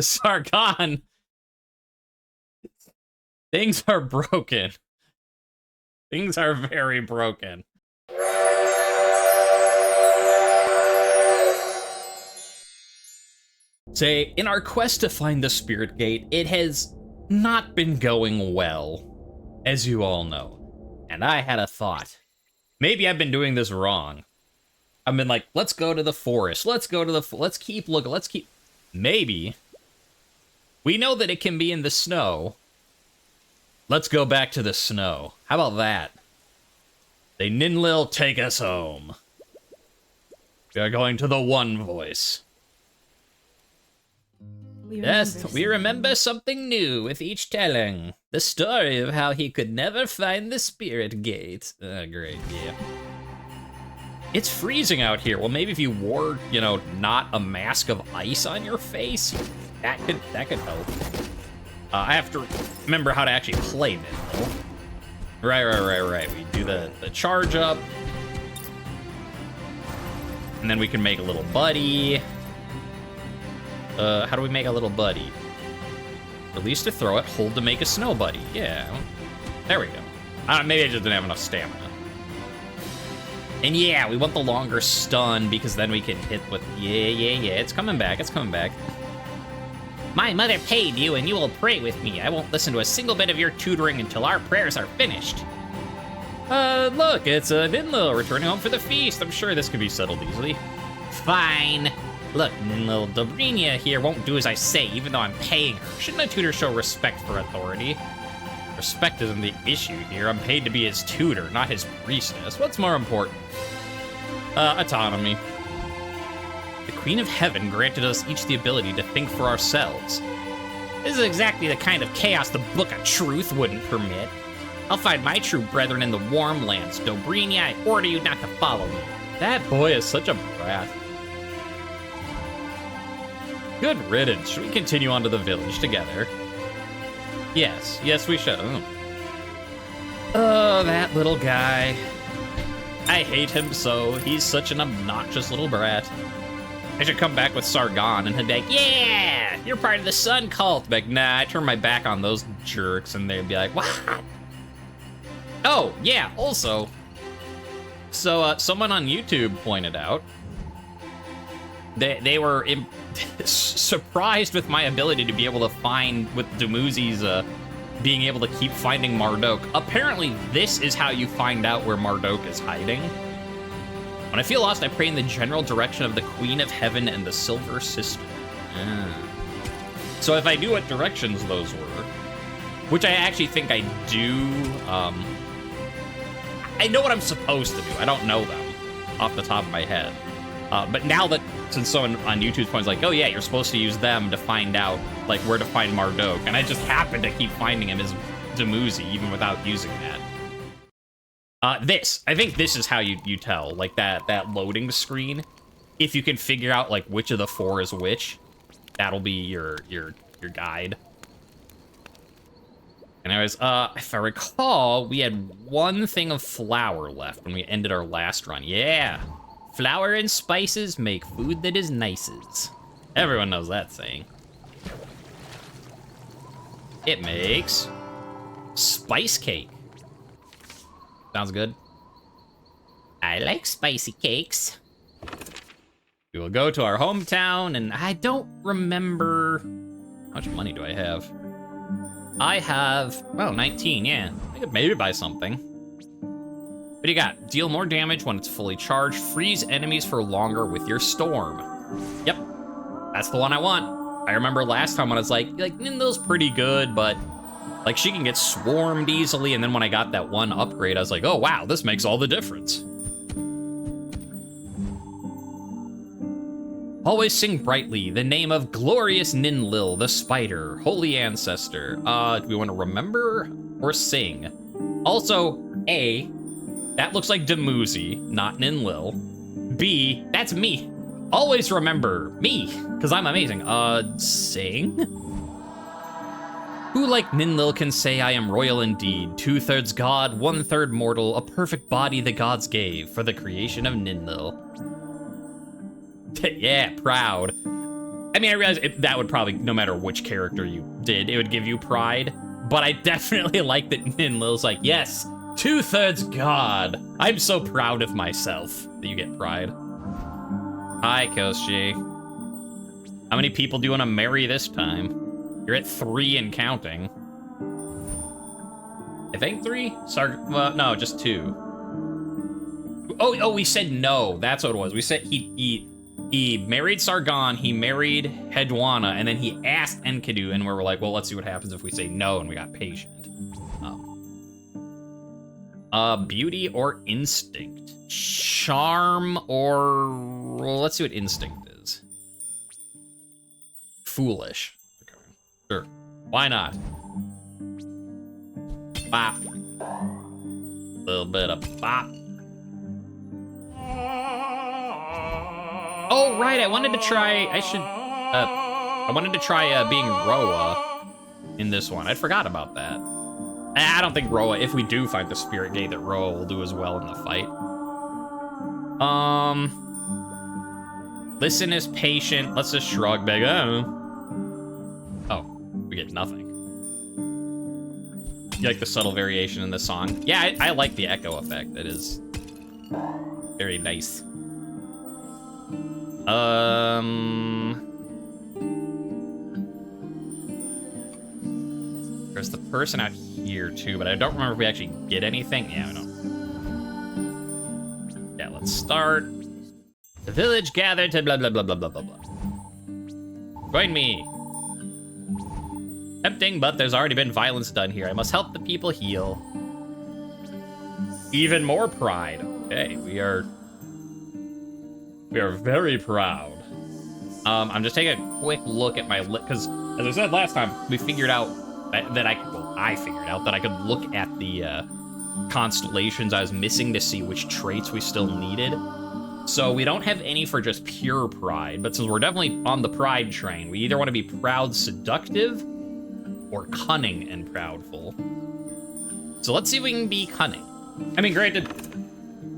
Sargon. Things are broken. Things are very broken. Say, in our quest to find the Spirit Gate, it has not been going well, as you all know. And I had a thought. Maybe I've been doing this wrong. I've been like, let's go to the forest. Let's keep looking. Maybe. We know that it can be in the snow. Let's go back to the snow. How about that? They Ninlil, take us home. We are going to the One Voice. Yes, we remember something new with each telling. The story of how he could never find the Spirit Gate. Oh, great, yeah. It's freezing out here. Well, maybe if you wore, you know, not a mask of ice on your face, that could help. I have to remember how to actually play Ninlil. Right. We do the charge up. And then we can make a little buddy. How do we make a little buddy? Release to throw it, hold to make a snow buddy. Yeah. There we go. Maybe I just didn't have enough stamina. And yeah, we want the longer stun because then we can hit with... Yeah. It's coming back. My mother paid you and you will pray with me. I won't listen to a single bit of your tutoring until our prayers are finished. Look, it's Ninlil returning home for the feast. I'm sure this can be settled easily. Fine. Look, Ninlil, Dobrina here won't do as I say, even though I'm paying her. Shouldn't a tutor show respect for authority? Respect isn't the issue here. I'm paid to be his tutor, not his priestess. What's more important? Autonomy. The Queen of Heaven granted us each the ability to think for ourselves. This is exactly the kind of chaos the Book of Truth wouldn't permit. I'll find my true brethren in the warm lands. Dobrina, I order you not to follow me. That boy is such a brat. Good riddance. Should we continue on to the village together? Yes, we should. Oh, that little guy. I hate him so. He's such an obnoxious little brat. I should come back with Sargon and he'd be like, yeah, you're part of the sun cult. Like, nah, I turn my back on those jerks and they'd be like, what? Oh, yeah, also. So, someone on YouTube pointed out they were surprised with my ability to be able to find, with Dumuzi's being able to keep finding Marduk. Apparently, this is how you find out where Marduk is hiding. When I feel lost, I pray in the general direction of the Queen of Heaven and the Silver Sister. So if I knew what directions those were, which I actually think I do, I know what I'm supposed to do. I don't know them off the top of my head. But now that, since someone on YouTube's point is like, oh yeah, you're supposed to use them to find out, like, where to find Marduk, and I just happen to keep finding him as Dumuzi, even without using that. I think this is how you tell, like, that loading screen. If you can figure out, like, which of the four is which, that'll be your guide. Anyways, if I recall, we had one thing of flour left when we ended our last run. Yeah. Flour and spices make food that is nices. Everyone knows that saying. It makes spice cake. Sounds good. I like spicy cakes. We will go to our hometown, and I don't remember... How much money do I have? I have, well, 19, yeah. I could maybe buy something. What do you got? Deal more damage when it's fully charged. Freeze enemies for longer with your storm. Yep, that's the one I want. I remember last time when I was like Ninlil's pretty good, but like she can get swarmed easily. And then when I got that one upgrade, I was like, oh wow, this makes all the difference. Always sing brightly the name of glorious Ninlil, the spider, holy ancestor. Do we want to remember or sing? Also, A, that looks like Dumuzi, not Ninlil. B, that's me. Always remember me, because I'm amazing. Sing? Who like Ninlil can say I am royal indeed? 2/3 god, 1/3 mortal, a perfect body the gods gave for the creation of Ninlil. Yeah, proud. I mean, I realize that would probably, no matter which character you did, it would give you pride. But I definitely like that Ninlil's like, yes, 2/3 God. I'm so proud of myself that you get pride. Hi, Koshi. How many people do you want to marry this time? You're at 3 and counting. I think 3? Well, no, just 2. Oh, we said no. That's what it was. We said he married Sargon, he married Hedwana, and then he asked Enkidu, and we were like, well, let's see what happens if we say no, and we got patient. Beauty or instinct? Charm or... Well, let's see what instinct is. Foolish. Okay. Sure. Why not? Bop. Little bit of bop. Oh, right, I wanted to try, I wanted to try being Roa in this one. I forgot about that. I don't think Roa, if we do find the spirit gate, that Roa will do as well in the fight. Listen is patient. Let's just shrug big. Oh, we get nothing. You like the subtle variation in this song? Yeah, I like the echo effect. It is very nice. There's the person out here too, but I don't remember if we actually get anything. Yeah, I don't. Yeah, let's start. The village gathered to blah blah blah blah blah blah blah. Join me. Tempting, but there's already been violence done here. I must help the people heal. Even more pride. Okay, we are very proud. I'm just taking a quick look at my list, because as I said last time, we figured out that I figured out that I could look at the constellations I was missing to see which traits we still needed. So we don't have any for just pure pride, but since we're definitely on the pride train, we either want to be proud seductive or cunning and proudful. So let's see if we can be cunning. I mean, granted,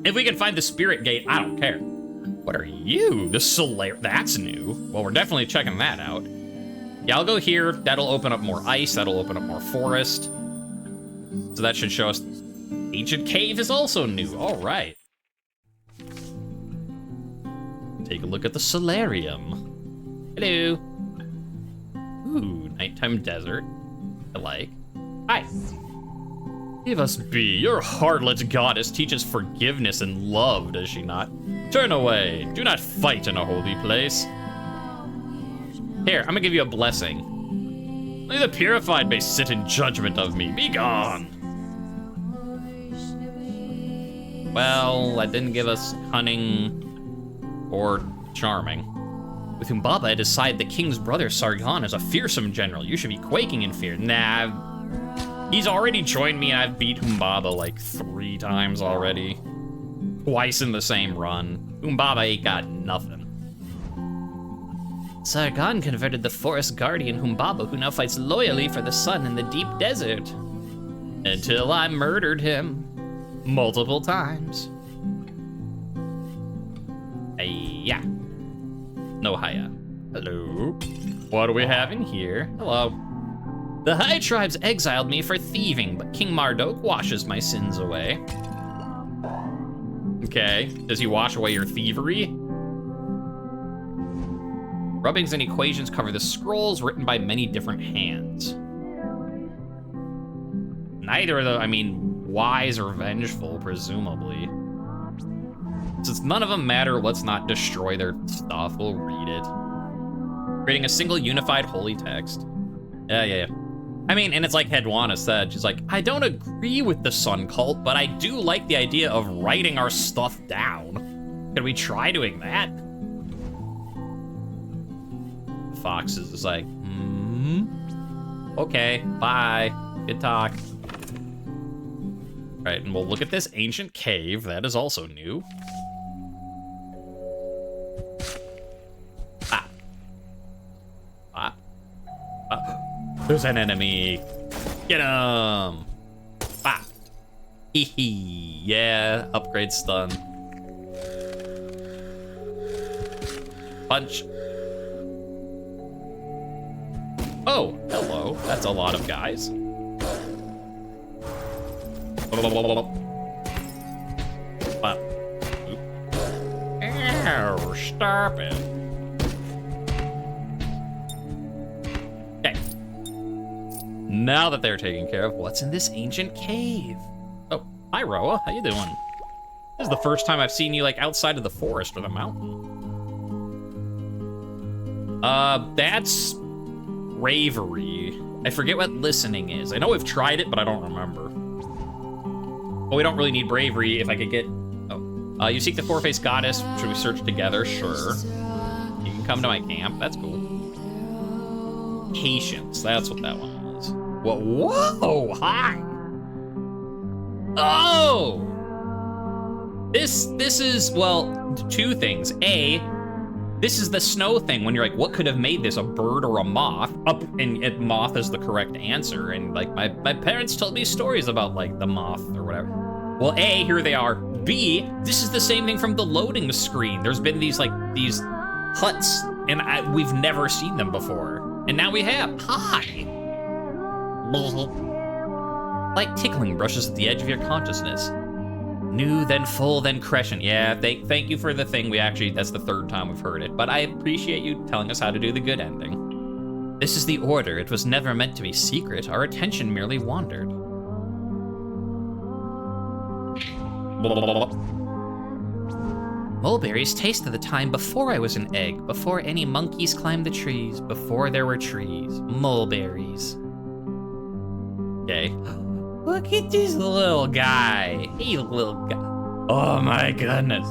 if we can find the spirit gate, I don't care. What are you? The Solaire, that's new. Well, we're definitely checking that out. Yeah, I'll go here. That'll open up more ice. That'll open up more forest. So that should show us Ancient Cave is also new. All right. Take a look at the solarium. Hello. Ooh, nighttime desert. I like. Hi. Leave us be. Your harlot goddess teaches forgiveness and love, does she not? Turn away. Do not fight in a holy place. Here, I'm gonna give you a blessing. Only the purified may sit in judgment of me. Be gone. Well, that didn't give us cunning or charming. With Humbaba, I decide the king's brother Sargon is a fearsome general. You should be quaking in fear. Nah, he's already joined me and I've beat Humbaba like 3 times already. Twice in the same run. Humbaba ain't got nothing. Sargon converted the forest guardian Humbaba, who now fights loyally for the sun in the deep desert. Until I murdered him. Multiple times. Yeah. No hiya. Hello. What do we have in here? Hello. The High Tribes exiled me for thieving, but King Marduk washes my sins away. Okay. Does he wash away your thievery? Rubbings and equations cover the scrolls written by many different hands. Neither of them, I mean, wise or vengeful, presumably. Since none of them matter, let's not destroy their stuff. We'll read it. Creating a single unified holy text. Yeah. I mean, and it's like Hedwana said, she's like, I don't agree with the sun cult, but I do like the idea of writing our stuff down. Can we try doing that? Fox is like, okay, bye. Good talk. All right, and we'll look at this ancient cave. That is also new. There's an enemy. Get him. Hee hee. Yeah, upgrade stun. Oh, hello. That's a lot of guys. Ow, stop it. Okay. Now that they're taken care of, what's in this ancient cave? Oh, hi, Roa. How you doing? This is the first time I've seen you, like, outside of the forest or the mountain. That's bravery. I forget what listening is. I know we've tried it, but I don't remember. Oh, we don't really need bravery if I could get... Oh. You seek the four-faced goddess. Should we search together? Sure. You can come to my camp. That's cool. Patience. That's what that one was. Whoa! Hi! Oh! This is, well, two things. A, this is the snow thing when you're like, what could have made this, a bird or a moth? And moth is the correct answer. And like my parents told me stories about like the moth or whatever. Well, A, here they are. B, this is the same thing from the loading screen. There's been these huts and we've never seen them before. And now we have. Hi. Like tickling brushes at the edge of your consciousness. New, then full, then crescent. Yeah, thank you for the thing. That's the third time we've heard it, but I appreciate you telling us how to do the good ending. This is the order. It was never meant to be secret. Our attention merely wandered. Mulberries tasted the time before I was an egg, before any monkeys climbed the trees, before there were trees. Mulberries. Okay. Look at this little guy. Hey, little guy. Oh my goodness.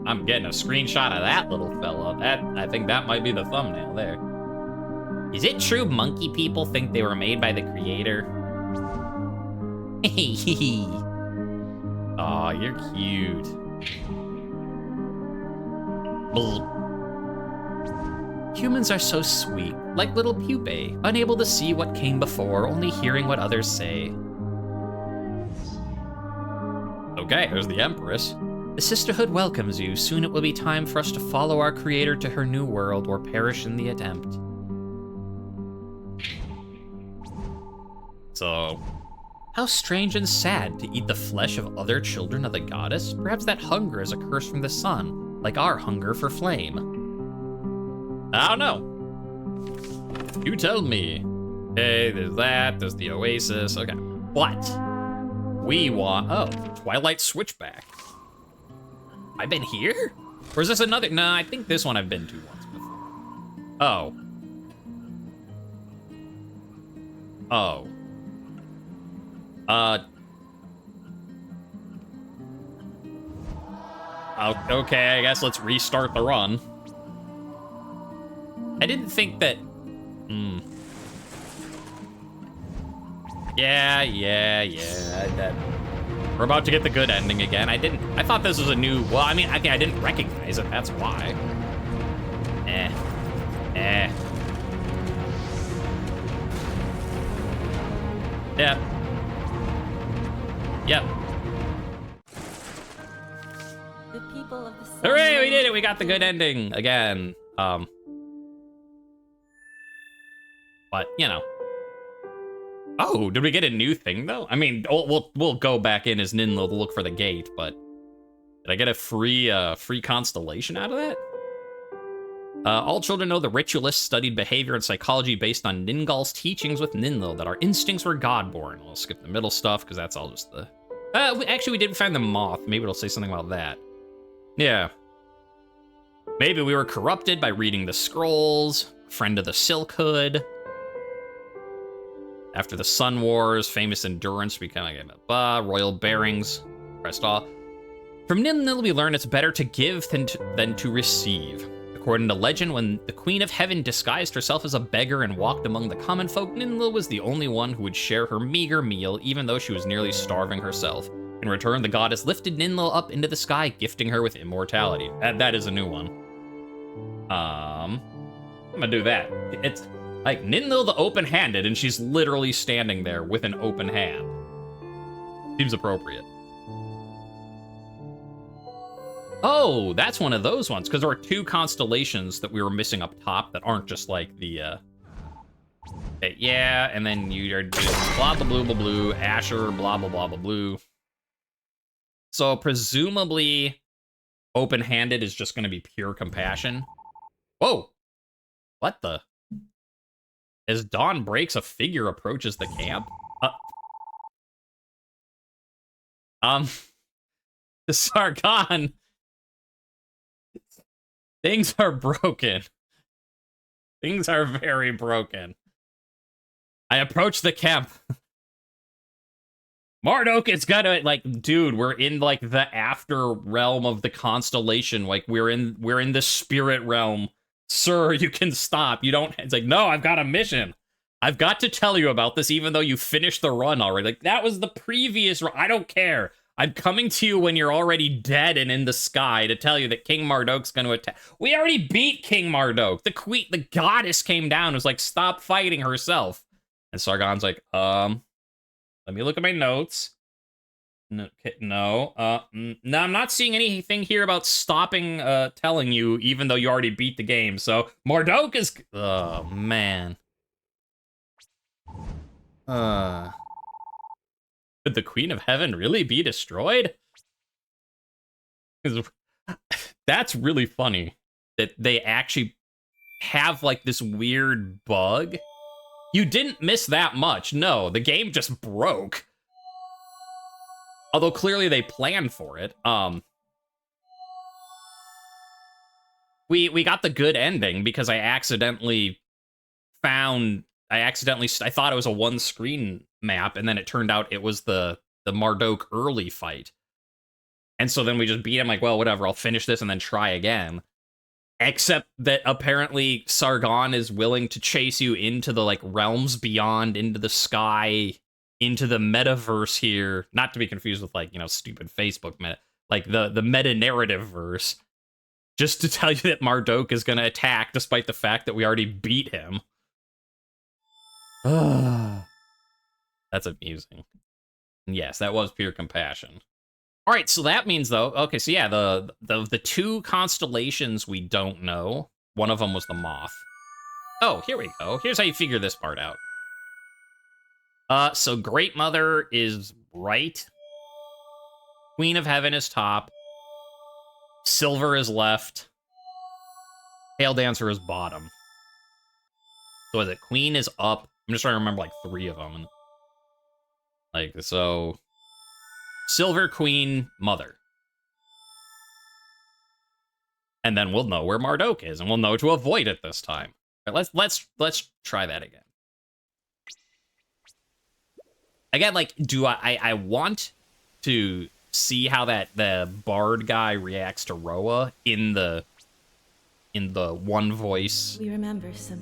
I'm getting a screenshot of that little fella. I think that might be the thumbnail there. Is it true monkey people think they were made by the creator? Aw, you're cute. Humans are so sweet, like little pupae, unable to see what came before, only hearing what others say. Okay, there's the Empress. The Sisterhood welcomes you. Soon it will be time for us to follow our creator to her new world or perish in the attempt. So, how strange and sad to eat the flesh of other children of the goddess. Perhaps that hunger is a curse from the sun, like our hunger for flame. I don't know. You tell me. Okay, there's that, there's the Oasis, okay. But we want, oh, Twilight Switchback. I've been here? Or is this another, no, I think this one I've been to once before. Oh. Oh. Okay, I guess let's restart the run. I didn't think that, Yeah, we're about to get the good ending again. I thought this was a new, well, I mean, I didn't recognize it, that's why. Yep. The people of the sun. Hooray, we did it, we got the good ending again. But, you know. Oh, did we get a new thing, though? I mean, we'll go back in as Ninlil to look for the gate, but did I get a free constellation out of that? All children know the ritualists studied behavior and psychology based on Ningal's teachings with Ninlil, that our instincts were God-born. We'll skip the middle stuff, because that's all just the... actually, we didn't find the moth. Maybe it'll say something about that. Yeah. Maybe we were corrupted by reading the scrolls, friend of the Silk Hood. After the Sun Wars, famous endurance, we kind of gave up. Royal bearings, pressed off. From Ninlil, we learn it's better to give than to receive. According to legend, when the Queen of Heaven disguised herself as a beggar and walked among the common folk, Ninlil was the only one who would share her meager meal, even though she was nearly starving herself. In return, the goddess lifted Ninlil up into the sky, gifting her with immortality. That is a new one. I'm gonna do that. It's like Ninlil the open-handed, and she's literally standing there with an open hand. Seems appropriate. Oh, that's one of those ones, because there are two constellations that we were missing up top that aren't just like the, okay, yeah, and then you are doing blah, blah, blah, blah, blah, Asher, blah, blah, blah, blah, blah. So presumably, open-handed is just going to be pure compassion. Whoa! What the? As dawn breaks, a figure approaches the camp. The Sargon. Things are broken. Things are very broken. I approach the camp. Marduk is gonna, like, dude, we're in, like, the after realm of the constellation. Like, we're in the spirit realm. Sir, you can stop. You don't, it's like, no, I've got a mission. I've got to tell you about this, even though you finished the run already. Like, that was the previous run. I don't care. I'm coming to you when you're already dead and in the sky to tell you that King Marduk's gonna attack. We already beat King Marduk. The queen, the goddess came down and was like, stop fighting herself. And Sargon's like, let me look at my notes. No, no, no, I'm not seeing anything here about stopping telling you, even though you already beat the game. So Marduk is, oh man. Could the Queen of Heaven really be destroyed? That's really funny that they actually have like this weird bug. You didn't miss that much. No, the game just broke. Although clearly they planned for it. We got the good ending because I thought it was a one screen map, and then it turned out it was the Marduk early fight. And so then we just beat him, like, well, whatever, I'll finish this and then try again. Except that apparently Sargon is willing to chase you into the, like, realms beyond, into the sky, into the metaverse here. Not to be confused with, like, you know, stupid Facebook meta. Like, the meta-narrative verse. Just to tell you that Marduk is gonna attack, despite the fact that we already beat him. That's amusing. And yes, that was pure compassion. All right, so that means, though, okay, so yeah, the two constellations we don't know. One of them was the moth. Oh, here we go. Here's how you figure this part out. So Great Mother is right. Queen of Heaven is top. Silver is left. Pale Dancer is bottom. So is it Queen is up? I'm just trying to remember, like, 3 of them. Like, so... Silver, Queen, Mother. And then we'll know where Marduk is, and we'll know to avoid it this time. Right, let's try that again. Again, like, do I want to see how the bard guy reacts to Roa in the one voice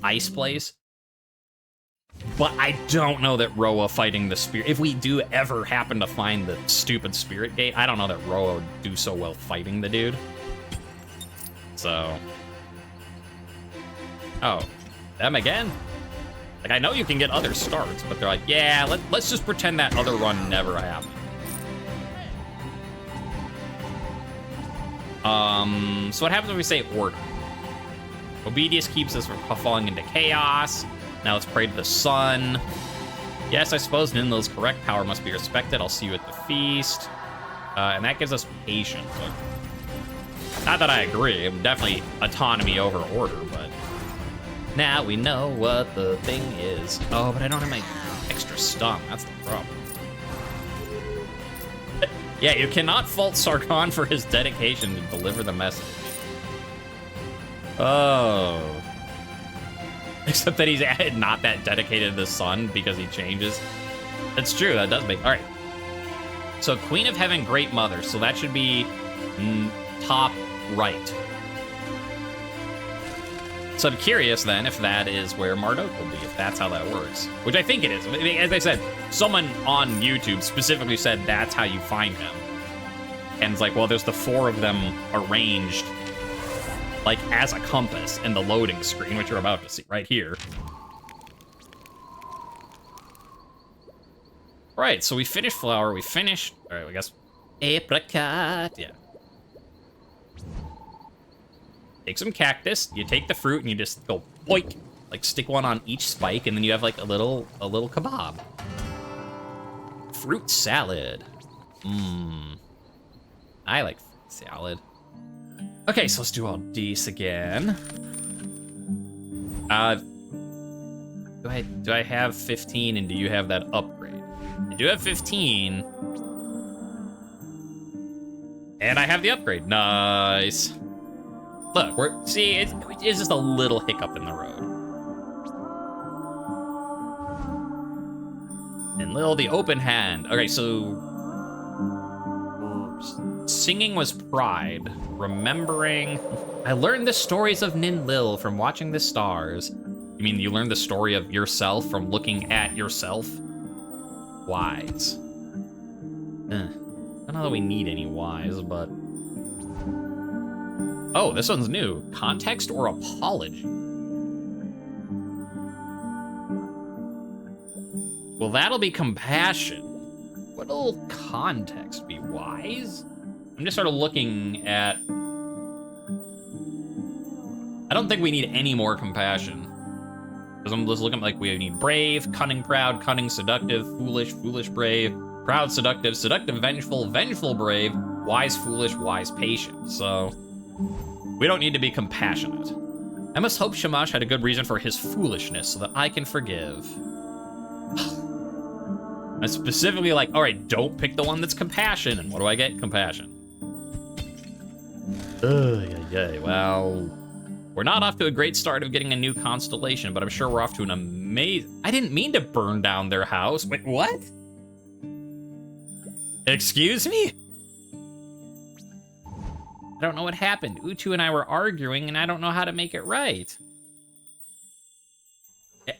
ice plays. But I don't know that Roa fighting the spirit, if we do ever happen to find the stupid spirit gate, I don't know that Roa would do so well fighting the dude. So, oh, them again? Like, I know you can get other starts, but they're like, yeah, let's just pretend that other run never happened. So what happens when we say order? Obedience keeps us from falling into chaos. Now let's pray to the sun. Yes, I suppose Ninlil's correct. Power must be respected. I'll see you at the feast. And that gives us patience. Not that I agree. Definitely autonomy over order, but... Now we know what the thing is. Oh, but I don't have my extra stun. That's the problem. Yeah, you cannot fault Sargon for his dedication to deliver the message. Oh. Except that he's not that dedicated to the sun because he changes. That's true, that does make... Alright. So, Queen of Heaven, Great Mother. So that should be top right. So I'm curious, then, if that is where Marduk will be, if that's how that works. Which I think it is. As I said, someone on YouTube specifically said that's how you find him. And it's like, well, there's the 4 of them arranged, like, as a compass in the loading screen, which you're about to see right here. Right, so we finished Flower, we finished... Alright, I guess... Apricot, yeah. take some cactus, you take the fruit, and you just go boink, like stick one on each spike, and then you have like a little kebab. Fruit salad. I like fruit salad. Okay, so let's do all these again. Do I have 15, and do you have that upgrade? I do have 15. And I have the upgrade. Nice. Look, it's just a little hiccup in the road. Ninlil, the open hand. Okay, so singing was pride. Remembering, I learned the stories of Ninlil from watching the stars. You mean you learned the story of yourself from looking at yourself? Wise. I don't know that we need any wise, but... Oh, this one's new. Context or apology? Well, that'll be compassion. What'll context be? Wise? I'm just sort of looking at... I don't think we need any more compassion. Because I'm just looking like we need brave, cunning, proud, cunning, seductive, foolish, foolish, brave, proud, seductive, seductive, vengeful, vengeful, brave, wise, foolish, wise, patient. So we don't need to be compassionate. I must hope Shamash had a good reason for his foolishness so that I can forgive. I specifically like, all right, don't pick the one that's compassion. And what do I get? Compassion. Well, we're not off to a great start of getting a new constellation, but I'm sure we're off to an amazing... I didn't mean to burn down their house. Wait, what? Excuse me? I don't know what happened. Utu and I were arguing, and I don't know how to make it right.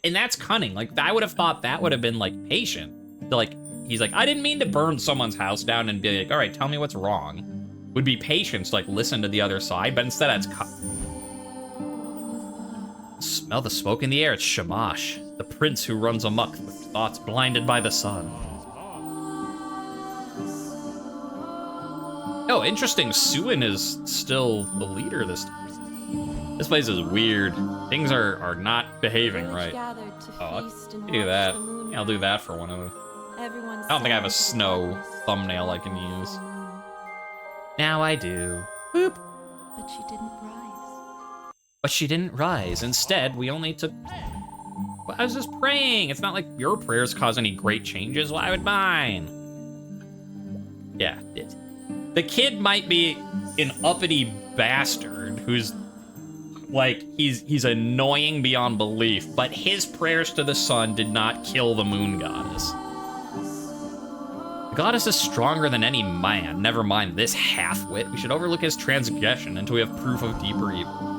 And that's cunning. Like, I would have thought that would have been, like, patient. Like, he's like, I didn't mean to burn someone's house down, and be like, all right, tell me what's wrong. Would be patience to, like, listen to the other side, but instead it's... Smell the smoke in the air. It's Shamash, the prince who runs amok with thoughts blinded by the sun. Oh, interesting. Suin is still the leader this time. This place is weird. Things are not behaving right. Oh, I'll do that. Yeah, I'll do that for one of them. I don't think I have a snow thumbnail I can use. Now I do. Boop. But she didn't rise. But she didn't rise. Instead, we only took... Well, I was just praying. It's not like your prayers cause any great changes. Why would mine? Yeah, it. The kid might be an uppity bastard who's like, he's annoying beyond belief, but his prayers to the sun did not kill the moon goddess. The goddess is stronger than any man. Never mind this half-wit. We should overlook his transgression until we have proof of deeper evil.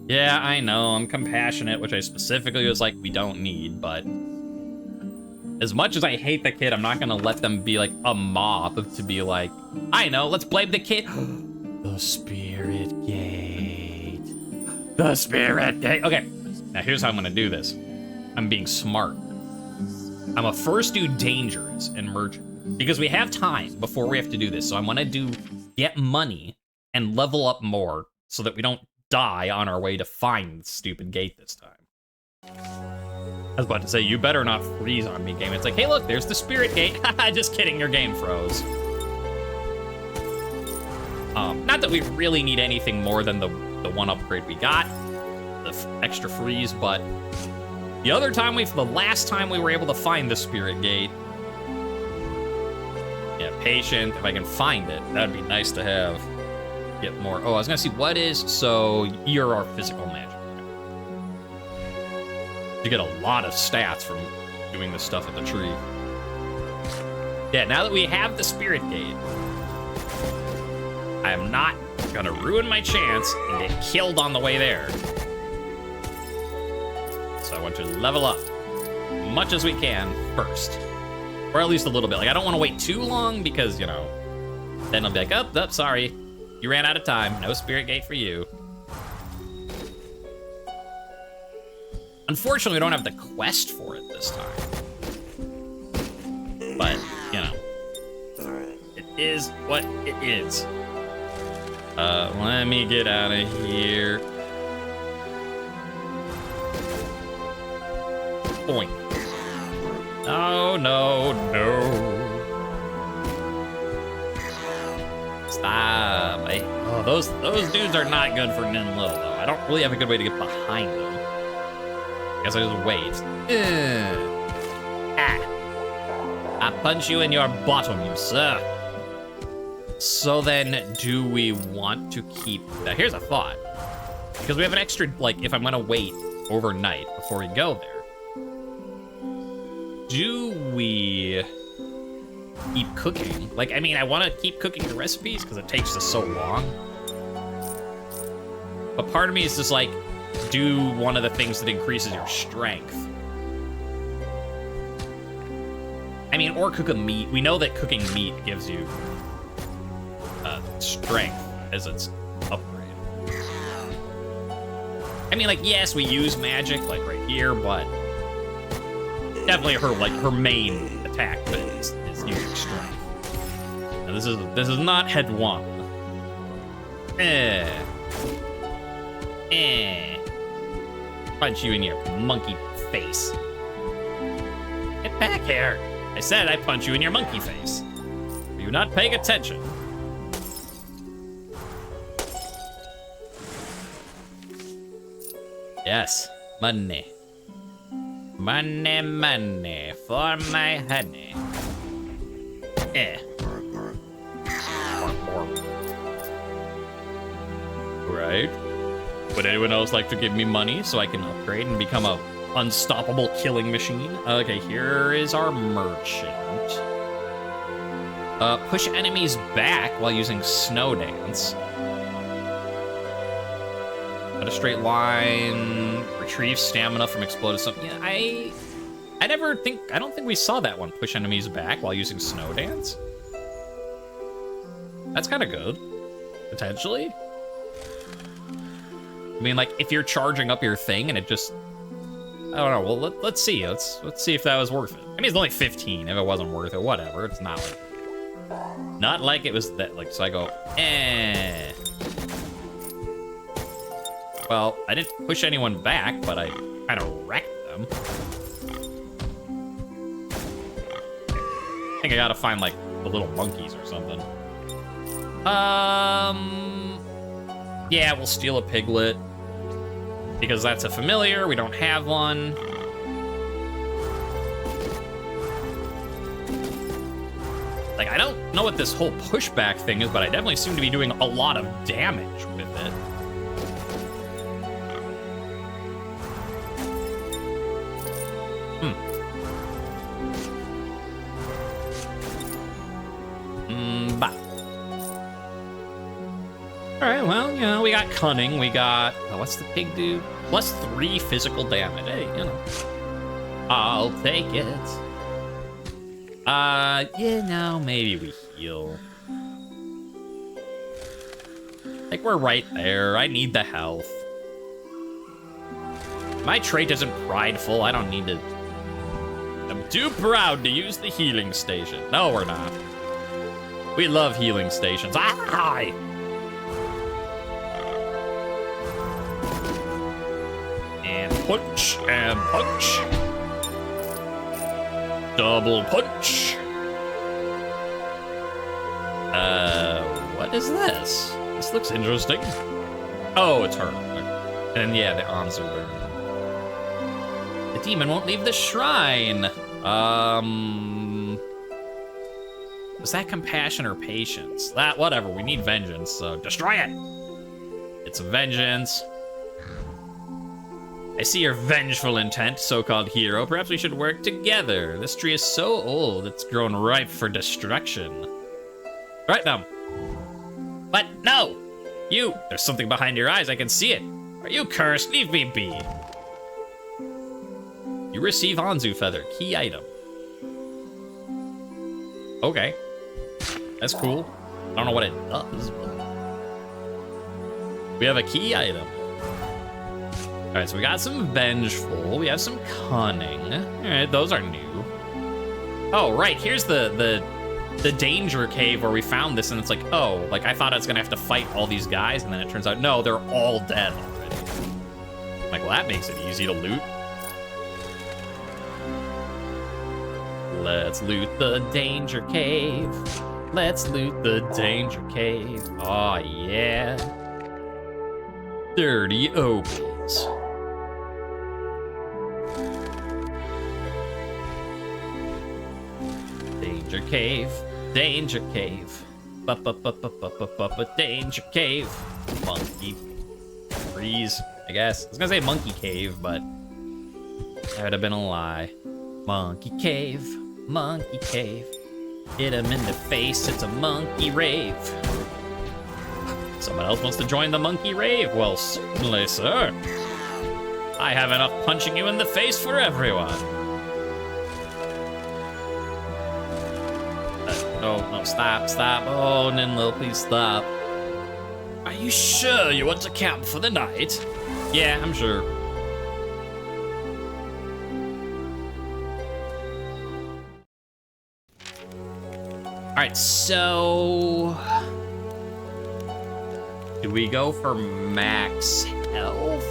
Yeah, I know, I'm compassionate, which I specifically was like, we don't need, but... As much as I hate the kid, I'm not gonna let them be like a mob to be like, I know, let's blame the kid. The spirit gate. The spirit gate. Okay, now here's how I'm gonna do this. I'm being smart. I'm gonna first do dangers and merchant, because we have time before we have to do this. So I'm gonna do get money and level up more so that we don't die on our way to find the stupid gate this time. I was about to say, you better not freeze on me, game. It's like, hey, look, there's the spirit gate. Haha, just kidding, your game froze. Not that we really need anything more than the one upgrade we got, the extra freeze, but the other time the last time we were able to find the spirit gate, yeah, patient, if I can find it, that'd be nice to have. Get more. Oh, I was gonna see what is, so you're our physical magic. You get a lot of stats from doing this stuff at the tree. Yeah, now that we have the spirit gate, I am not gonna ruin my chance and get killed on the way there. So I want to level up as much as we can first. Or at least a little bit. Like, I don't want to wait too long because, you know, then I'll be like, oh, sorry. You ran out of time. No spirit gate for you. Unfortunately, we don't have the quest for it this time. But, you know, it is what it is. Let me get out of here. Boink. Oh, no, no. Stop. Those dudes are not good for Ninlil, though. I don't really have a good way to get behind them. I guess I just wait. I punch you in your bottom, sir. So then, do we want to keep... Now, here's a thought. Because we have an extra, like, if I'm gonna wait overnight before we go there, do we keep cooking? Like, I mean, I want to keep cooking the recipes because it takes us so long. But part of me is just like, do one of the things that increases your strength. I mean, or cook a meat. We know that cooking meat gives you strength as its upgrade. I mean, like, yes, we use magic, like right here, but definitely her main attack is using strength. Now this is not head one. Punch you in your monkey face. Get back here. I said I punch you in your monkey face. Are you not paying attention? Yes, money. Money, money for my honey. Right. Would anyone else like to give me money so I can upgrade and become a unstoppable killing machine? Okay, here is our merchant. Push enemies back while using snow dance. Cut a straight line. Retrieve stamina from explosive something. Yeah, I don't think we saw that one. Push enemies back while using snow dance. That's kind of good, potentially. I mean, like, if you're charging up your thing and it just, I don't know. Well, let's see. Let's see if that was worth it. I mean, it's only 15. If it wasn't worth it, whatever. It's not like it was that. Like, so I go, Well, I didn't push anyone back, but I kind of wrecked them. I think I gotta find, like, the little monkeys or something. Yeah, we'll steal a piglet. Because that's a familiar, we don't have one. Like, I don't know what this whole pushback thing is, but I definitely seem to be doing a lot of damage with it. Alright, well, you know, we got cunning, we got... Oh, what's the pig do? +3 physical damage. Hey, you know. I'll take it. You know, maybe we heal. Like, we're right there. I need the health. My trait isn't prideful. I don't need to... I'm too proud to use the healing station. No, we're not. We love healing stations. Ah! Punch and punch. Double punch. What is this? This looks interesting. Oh, it's her. And yeah, the Anzu. The demon won't leave the shrine. Was that compassion or patience? That, whatever, we need vengeance, so destroy it. It's vengeance. I see your vengeful intent, so-called hero. Perhaps we should work together. This tree is so old, it's grown ripe for destruction. Right now. But no! You! There's something behind your eyes, I can see it. Are you cursed? Leave me be. You receive Anzu Feather, key item. Okay. That's cool. I don't know what it does, but... We have a key item. All right, so we got some vengeful. We have some cunning. All right, those are new. Oh, right, here's the the danger cave where we found this, and it's like, oh, like I thought I was gonna have to fight all these guys, and then it turns out, no, they're all dead already. Like, well, that makes it easy to loot. Let's loot the danger cave. Let's loot the danger cave. Oh, yeah. Dirty opies. Danger cave. Danger cave. Danger cave. Monkey. Freeze, I guess. I was gonna say monkey cave, but that would have been a lie. Monkey cave. Monkey cave. Hit him in the face, it's a monkey rave. Someone else wants to join the monkey rave? Well, certainly, sir. I have enough punching you in the face for everyone. No, stop. Oh, Ninlil, please stop. Are you sure you want to camp for the night? Yeah, I'm sure. Alright, so... do we go for max health?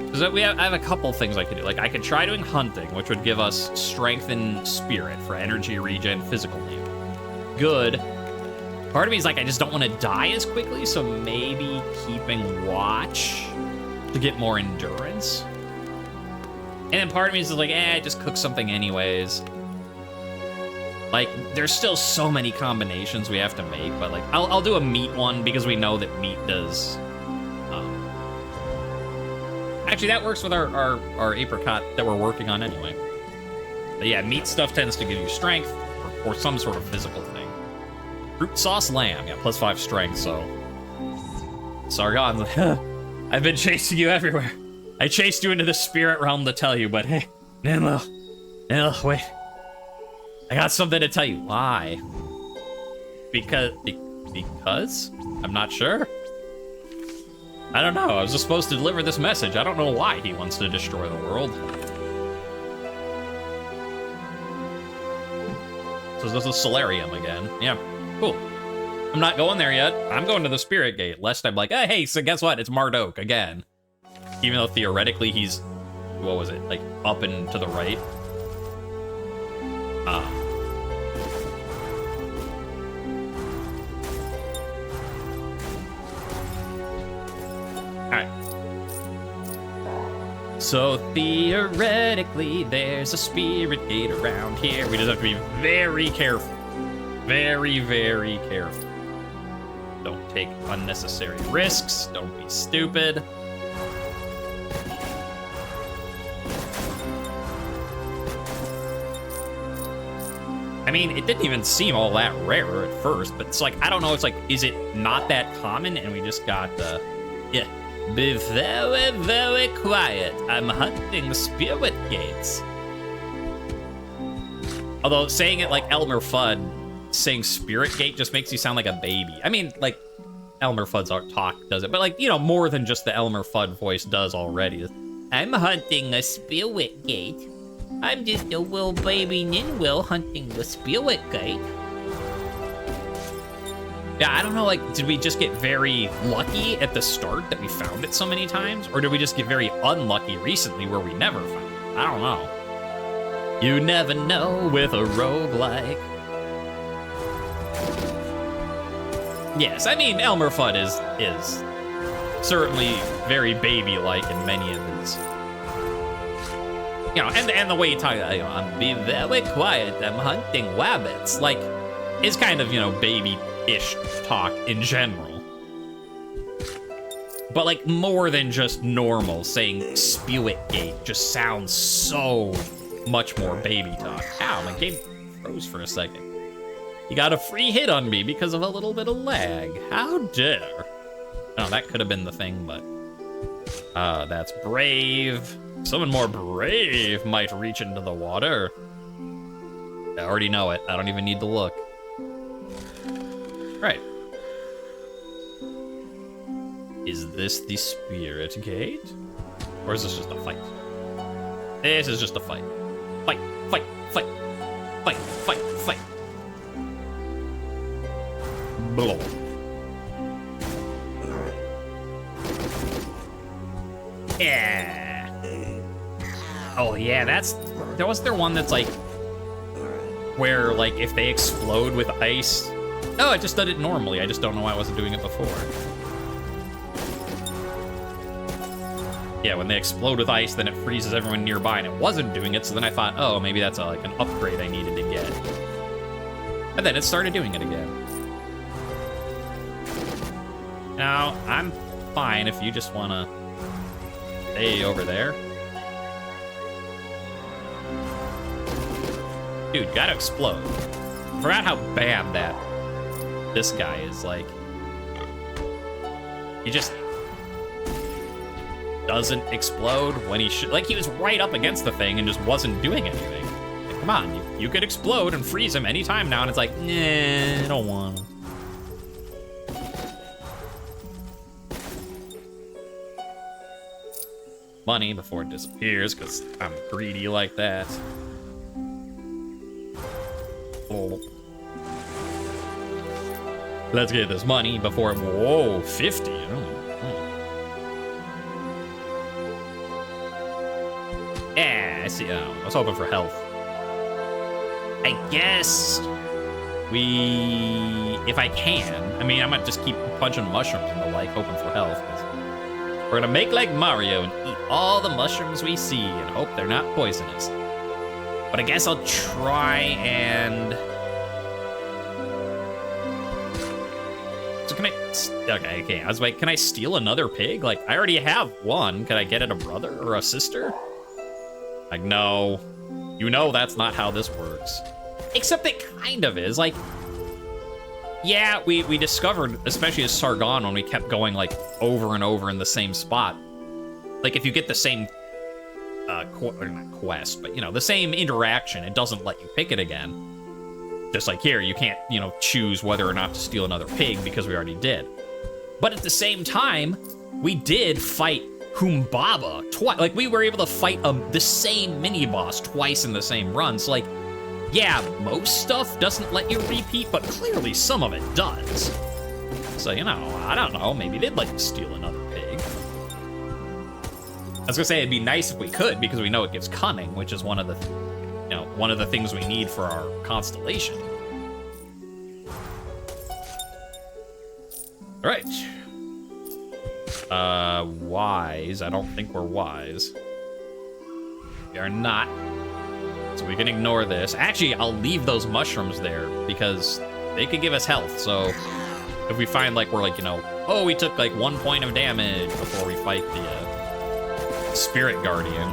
Because I have a couple things I could do. Like, I could try doing hunting, which would give us strength and spirit for energy regen, physical damage. Good. Part of me is like, I just don't want to die as quickly, so maybe keeping watch to get more endurance. And then part of me is like, just cook something anyways. Like, there's still so many combinations we have to make, but like, I'll do a meat one because we know that meat does. Actually, that works with our apricot that we're working on anyway. But yeah, meat stuff tends to give you strength or some sort of physical thing. Fruit sauce lamb, yeah, +5 strength, so. Sargon, I've been chasing you everywhere. I chased you into the spirit realm to tell you, but hey, Ninlil, wait. I got something to tell you. Why? Because? I'm not sure. I don't know. I was just supposed to deliver this message. I don't know why he wants to destroy the world. So this is Solarium again. Yeah, cool. I'm not going there yet. I'm going to the Spirit Gate, lest I'm like, hey, so guess what? It's Marduk again. Even though theoretically he's, what was it, like up and to the right? Alright. So theoretically, there's a spirit gate around here. We just have to be very careful. Very, very careful. Don't take unnecessary risks. Don't be stupid. I mean, it didn't even seem all that rare at first, but it's like, I don't know, it's like, is it not that common? And we just got, yeah. Be very, very quiet. I'm hunting spirit gates. Although, saying it like Elmer Fudd, saying spirit gate just makes you sound like a baby. I mean, like, Elmer Fudd's talk does it, but like, you know, more than just the Elmer Fudd voice does already. I'm hunting a spirit gate. I'm just a little baby Ninlil hunting the spirit gate. Yeah, I don't know, like, did we just get very lucky at the start that we found it so many times? Or did we just get very unlucky recently where we never found it? I don't know. You never know with a roguelike. Yes, I mean, Elmer Fudd is certainly very baby-like in many of his... You know, and the way he talks, you know, I'm being very quiet, I'm hunting rabbits. Like, it's kind of, you know, baby-ish talk in general. But, like, more than just normal, saying Spirit Gate just sounds so much more baby talk. Ow, my game froze for a second. You got a free hit on me because of a little bit of lag. How dare. Oh, that could have been the thing, but... that's brave. Someone more brave might reach into the water. I already know it. I don't even need to look. Right. Is this the Spirit Gate? Or is this just a fight? This is just a fight. Fight, fight, fight. Fight, fight, fight. Blow. Yeah. Oh yeah, was there one that's like where like if they explode with ice? Oh, it just did it normally. I just don't know why I wasn't doing it before. Yeah, when they explode with ice, then it freezes everyone nearby, and it wasn't doing it. So then I thought, oh, maybe that's like an upgrade I needed to get. And then it started doing it again. Now I'm fine if you just wanna stay over there. Dude, gotta explode. Forgot how bad this guy is. Like, he just doesn't explode when he should. Like, he was right up against the thing and just wasn't doing anything. Like, come on, you could explode and freeze him anytime now, and it's like, nah, I don't want to. Money before it disappears, because I'm greedy like that. Oh. Let's get this money before it... Whoa, 50. Yeah, I see. Oh, I was hoping for health. I guess if I can. I mean, I might just keep punching mushrooms and the like, hoping for health. We're gonna make like Mario and eat all the mushrooms we see and hope they're not poisonous. But I guess I'll try and... So can I... Okay. I was like, can I steal another pig? Like, I already have one. Can I get it a brother or a sister? Like, no. You know that's not how this works. Except it kind of is. Like, yeah, we discovered, especially as Sargon, when we kept going, like, over and over in the same spot. Like, if you get the same... or not quest, but, you know, the same interaction, it doesn't let you pick it again. Just like here, you can't, you know, choose whether or not to steal another pig because we already did. But at the same time, we did fight Humbaba twice. Like, we were able to fight the same mini-boss twice in the same run. So, like, yeah, most stuff doesn't let you repeat, but clearly some of it does. So, you know, I don't know, maybe they'd like to steal another pig. I was gonna say it'd be nice if we could, because we know it gives cunning, which is one of the, you know, one of the things we need for our constellation. All right. Wise. I don't think we're wise. We are not. So we can ignore this. Actually, I'll leave those mushrooms there because they could give us health. So if we find like we're like, you know, oh, we took like 1 point of damage before we fight the Spirit Guardian,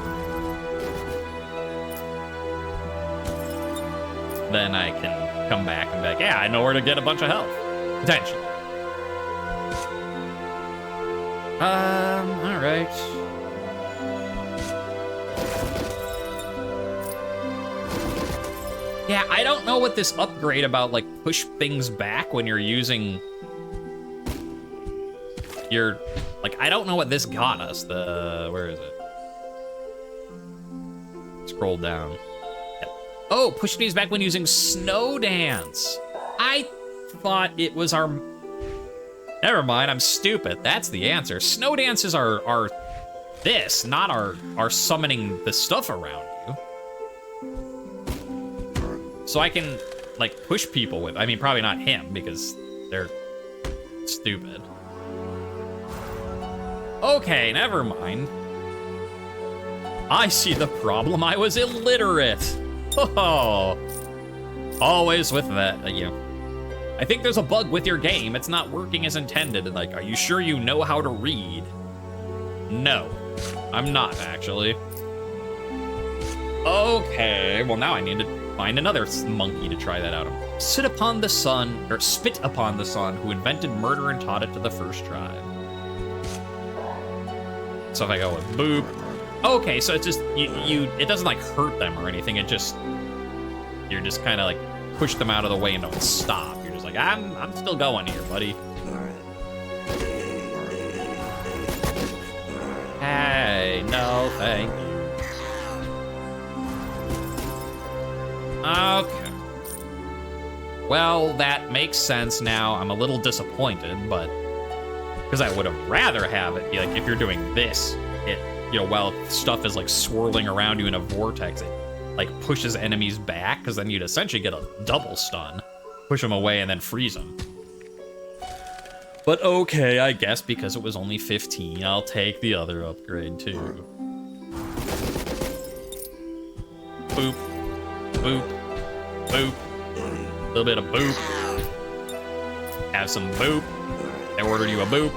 then I can come back and be like, yeah, I know where to get a bunch of health. Potentially. All right. Yeah, I don't know what this upgrade about, like, push things back when you're using your, like, I don't know what this got us. Where is it? Scroll down. Yep. Oh, push these back when using Snow Dance. I thought it was our, never mind, I'm stupid. That's the answer. Snow dances are this, not our summoning the stuff around you. So I can, like, push people with, I mean, probably not him, because they're stupid. Okay, never mind. I see the problem. I was illiterate. Oh, always with that, you know. I think there's a bug with your game. It's not working as intended. Like, are you sure you know how to read? No, I'm not, actually. Okay, well, now I need to find another monkey to try that out. Spit upon the sun, who invented murder and taught it to the first tribe. So if I go with boop. Okay, so it's just, it doesn't like hurt them or anything. It just, you're just kind of like push them out of the way and don't stop. You're just like, I'm still going here, buddy. Hey, no, thank you. Okay. well, that makes sense now. I'm a little disappointed, but because I would have rather have it be like, if you're doing this, it, you know, while stuff is like swirling around you in a vortex, it like pushes enemies back, because then you'd essentially get a double stun. Push them away and then freeze them. But okay, I guess because it was only 15, I'll take the other upgrade too. Boop, boop, boop. A little bit of boop. Have some boop. I ordered you a boop.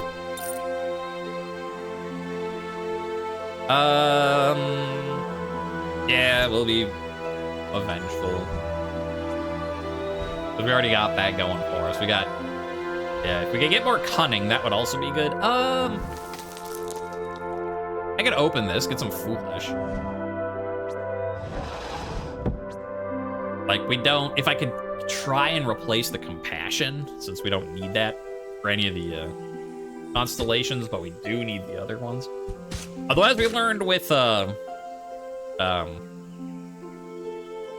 Yeah, we'll be vengeful. But we already got that going for us. We got, yeah, if we could get more cunning, that would also be good. I could open this, get some foolish. Like, we don't, if I could try and replace the compassion, since we don't need that for any of the constellations, but we do need the other ones. Although, as we learned with, who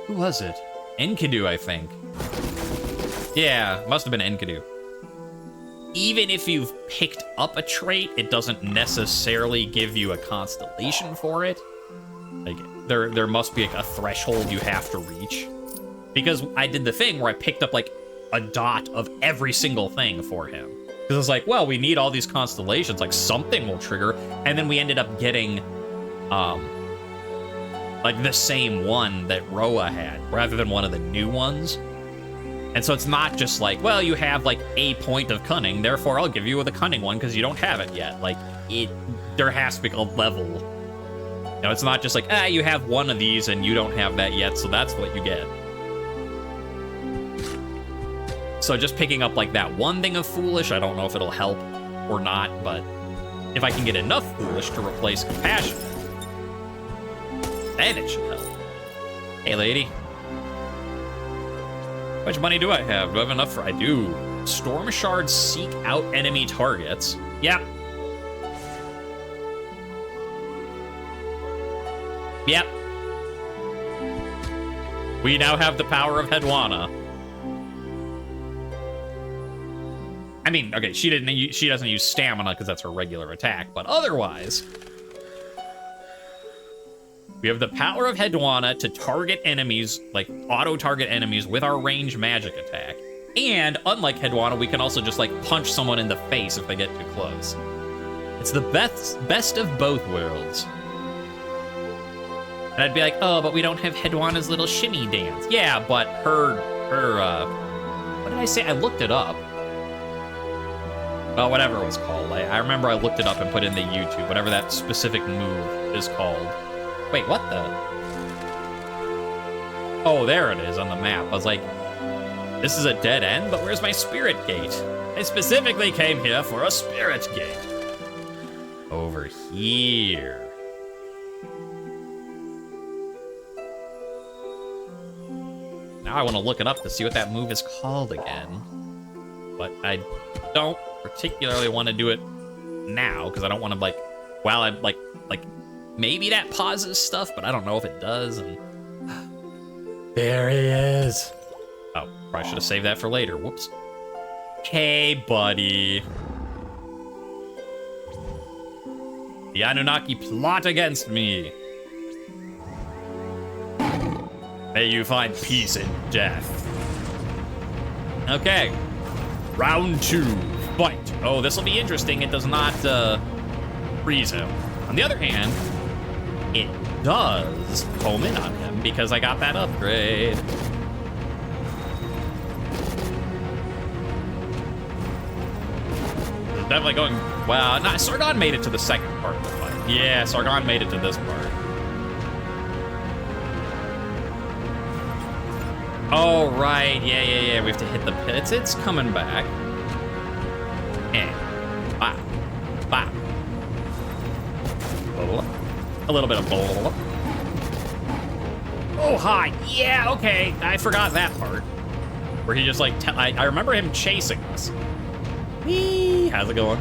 was it? Enkidu, I think. Yeah, must have been Enkidu. Even if you've picked up a trait, it doesn't necessarily give you a constellation for it. Like, there must be like a threshold you have to reach. Because I did the thing where I picked up like a dot of every single thing for him. Because I was like, well, we need all these constellations, like something will trigger. And then we ended up getting like the same one that Roa had, rather than one of the new ones. And so it's not just like, well, you have like a point of cunning, therefore I'll give you the cunning one because you don't have it yet. Like, there has to be a level. You know, it's not just like, you have one of these and you don't have that yet, so that's what you get. So just picking up like that one thing of foolish, I don't know if it'll help or not, but if I can get enough foolish to replace compassion, then it should help. Hey, lady. How much money do I have? Do I have enough for... I do. Storm shards seek out enemy targets. Yep. Yep. We now have the power of Hedwana. I mean, okay, she doesn't use stamina because that's her regular attack, but otherwise, we have the power of Hedwana to target enemies, like auto-target enemies with our range magic attack. And unlike Hedwana, we can also just like punch someone in the face if they get too close. It's the best of both worlds. And I'd be like, oh, but we don't have Hedwana's little shimmy dance. Yeah, but her, what did I say? I looked it up. Well, whatever it was called. I remember I looked it up and put in the YouTube, whatever that specific move is called. Wait, what the? Oh, there it is on the map. I was like, this is a dead end, but where's my spirit gate? I specifically came here for a spirit gate. Over here. Now I want to look it up to see what that move is called again. But I don't particularly want to do it now, because I don't want to, like, while I'm, like, maybe that pauses stuff, but I don't know if it does, and... There he is! Oh, probably should have saved that for later. Whoops. Hey, buddy. The Anunnaki plot against me. May you find peace in death. Okay. Round 2. Fight. Oh, this will be interesting. It does not freeze him. On the other hand, it does home in on him because I got that upgrade. It's definitely going... Well, not, Sargon made it to the second part of the fight. Yeah, Sargon made it to this part. Oh, right. Yeah. We have to hit the pits. It's coming back. Bop. Bop. A little bit of bowl. Oh, hi. Yeah, okay. I forgot that part. Where he just, like, I remember him chasing us. Whee! How's it going?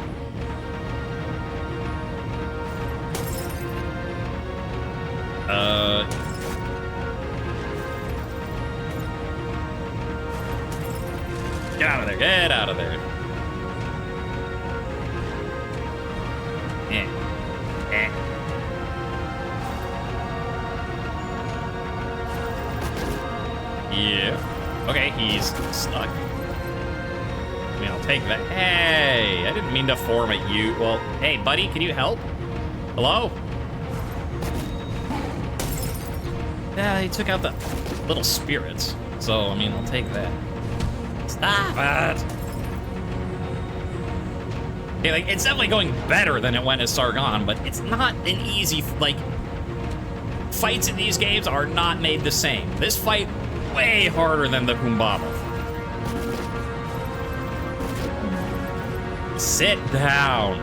Get out of there. Eh. Eh. Yeah. Okay, he's stuck. I mean, I'll take that. Hey, I didn't mean to form at you. Well, hey, buddy, can you help? Hello? Yeah, he took out the little spirits. So, I mean, I'll take that. Stop it! Okay, like, it's definitely going better than it went as Sargon, but it's not an easy, like, fights in these games are not made the same. This fight, way harder than the Humbaba. Sit down.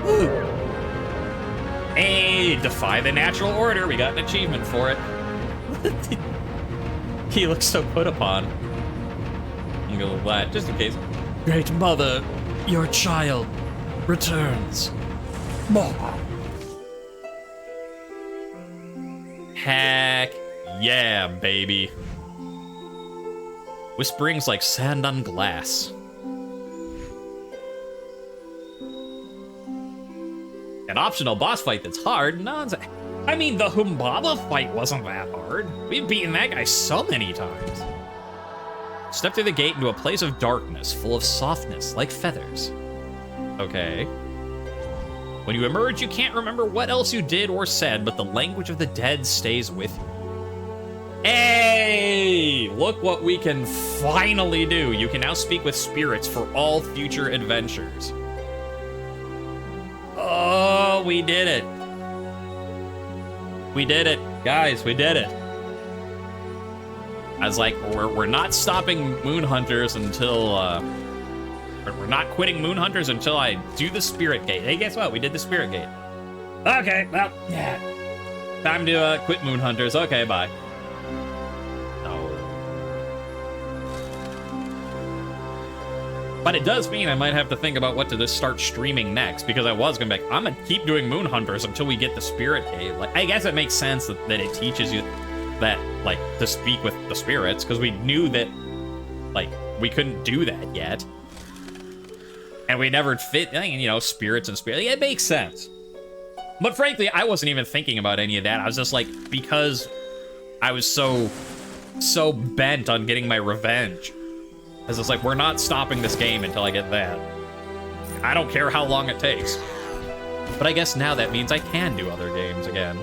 Woo. Hey, defy the natural order. We got an achievement for it. He looks so put upon. I'm gonna let, just in case. Great mother, your child returns. Heck yeah, baby. Whisperings like sand on glass. An optional boss fight that's hard? Nonsense. I mean, the Humbaba fight wasn't that hard. We've beaten that guy so many times. Step through the gate into a place of darkness, full of softness, like feathers. Okay. When you emerge, you can't remember what else you did or said, but the language of the dead stays with you. Hey! Look what we can finally do. You can now speak with spirits for all future adventures. Oh, we did it. We did it. Guys, we did it. I was like, we're not stopping Moon Hunters until, we're not quitting Moon Hunters until I do the Spirit Gate. Hey, guess what? We did the Spirit Gate. Okay, well, yeah. Time to quit Moon Hunters. Okay, bye. But it does mean I might have to think about what to just start streaming next, because I was gonna be like, I'm gonna keep doing Moon Hunters until we get the Spirit Cave. Like, I guess it makes sense that it teaches you that, like, to speak with the spirits, because we knew that, like, we couldn't do that yet. And we never fit, you know, spirits and spirits. It makes sense. But frankly, I wasn't even thinking about any of that. I was just like, because I was so bent on getting my revenge. I was just like, we're not stopping this game until I get that. I don't care how long it takes. But I guess now that means I can do other games again.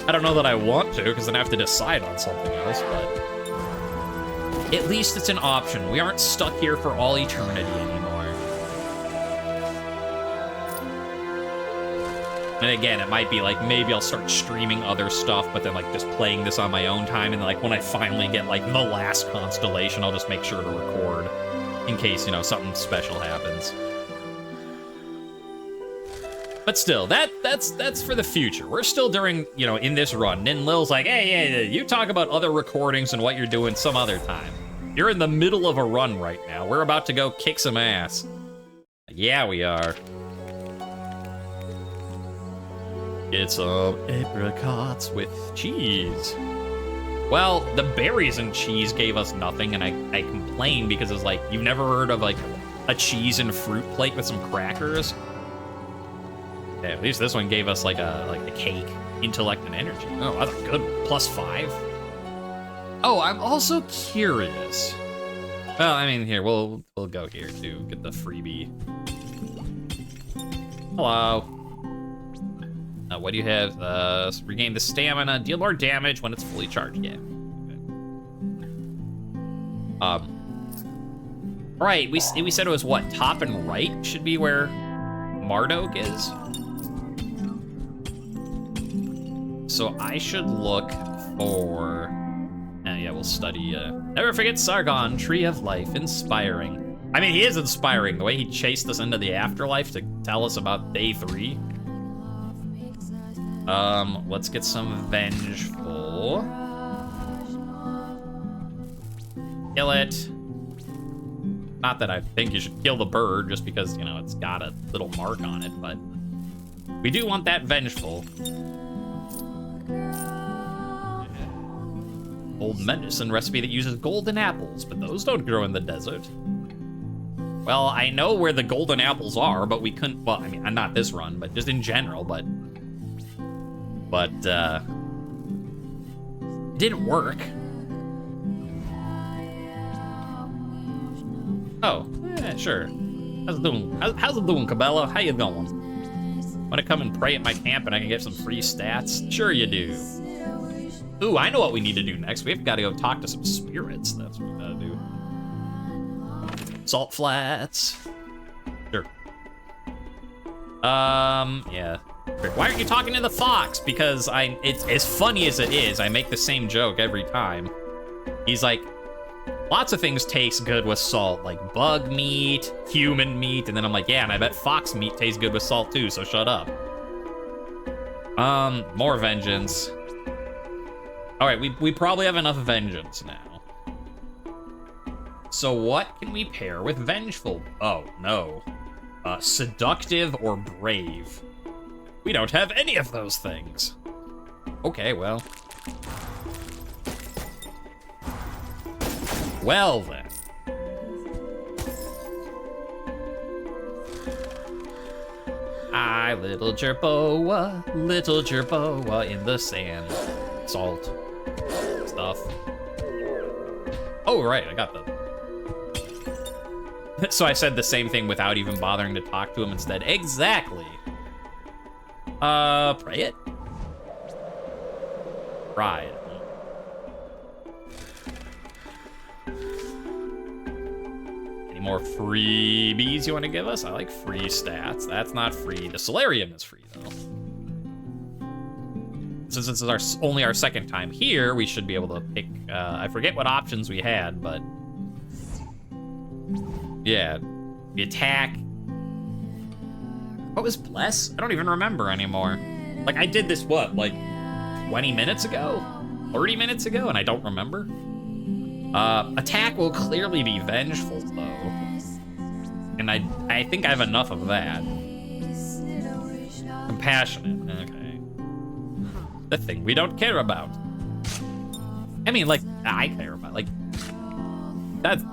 I don't know that I want to, because then I have to decide on something else, but at least it's an option. We aren't stuck here for all eternity anymore. And again, it might be like, maybe I'll start streaming other stuff, but then like just playing this on my own time, and like when I finally get like the last constellation, I'll just make sure to record in case, you know, something special happens. But still, that's for the future. We're still during, you know, in this run. Ninlil's like, hey, you talk about other recordings and what you're doing some other time. You're in the middle of a run right now. We're about to go kick some ass. Yeah, we are. Get some apricots with cheese. Well, the berries and cheese gave us nothing, and I complained because it's like, you've never heard of like a cheese and fruit plate with some crackers? Yeah, at least this one gave us like a cake, intellect, and energy. Oh, that's a good one. +5. Oh, I'm also curious. Well, I mean, here, we'll go here to get the freebie. Hello. What do you have? Regain the stamina, deal more damage when it's fully charged. Yeah. Okay. Right, we said it was what? Top and right should be where Marduk is. So I should look for, yeah, we'll study, never forget Sargon, Tree of Life, inspiring. I mean, he is inspiring, the way he chased us into the afterlife to tell us about day 3. Let's get some vengeful. Kill it. Not that I think you should kill the bird just because, you know, it's got a little mark on it, but we do want that vengeful. Old medicine recipe that uses golden apples, but those don't grow in the desert. Well, I know where the golden apples are, but we couldn't, well, I mean, not this run, but just in general, but it didn't work. Oh, yeah, sure. How's it doing? How's it doing, Cabello? How you going? Wanna come and pray at my camp and I can get some free stats? Sure you do. Ooh, I know what we need to do next. We've got to go talk to some spirits. That's what we gotta do. Salt flats. Sure. Yeah. Why aren't you talking to the fox? Because it's as funny as it is, I make the same joke every time. He's like, lots of things taste good with salt, like bug meat, human meat, and then I'm like, yeah, and I bet fox meat tastes good with salt too, so shut up. More vengeance. All right, we probably have enough vengeance now. So what can we pair with vengeful? Oh, no. Seductive or brave? We don't have any of those things. Okay, well. Well, then. I, little jerboa in the sand. Salt. Stuff. Oh, right, I got the... So I said the same thing without even bothering to talk to him instead. Exactly. Pray it? Pride. Any more freebies you want to give us? I like free stats. That's not free. The solarium is free, though. Since this is only our second time here, we should be able to pick, I forget what options we had, but... Yeah, the attack. What was bless? I don't even remember anymore. Like, I did this, what, like 20 minutes ago? 30 minutes ago, and I don't remember? Attack will clearly be vengeful, though. And I think I have enough of that. Compassionate, okay. The thing we don't care about. I mean, like, I care about, like, that's...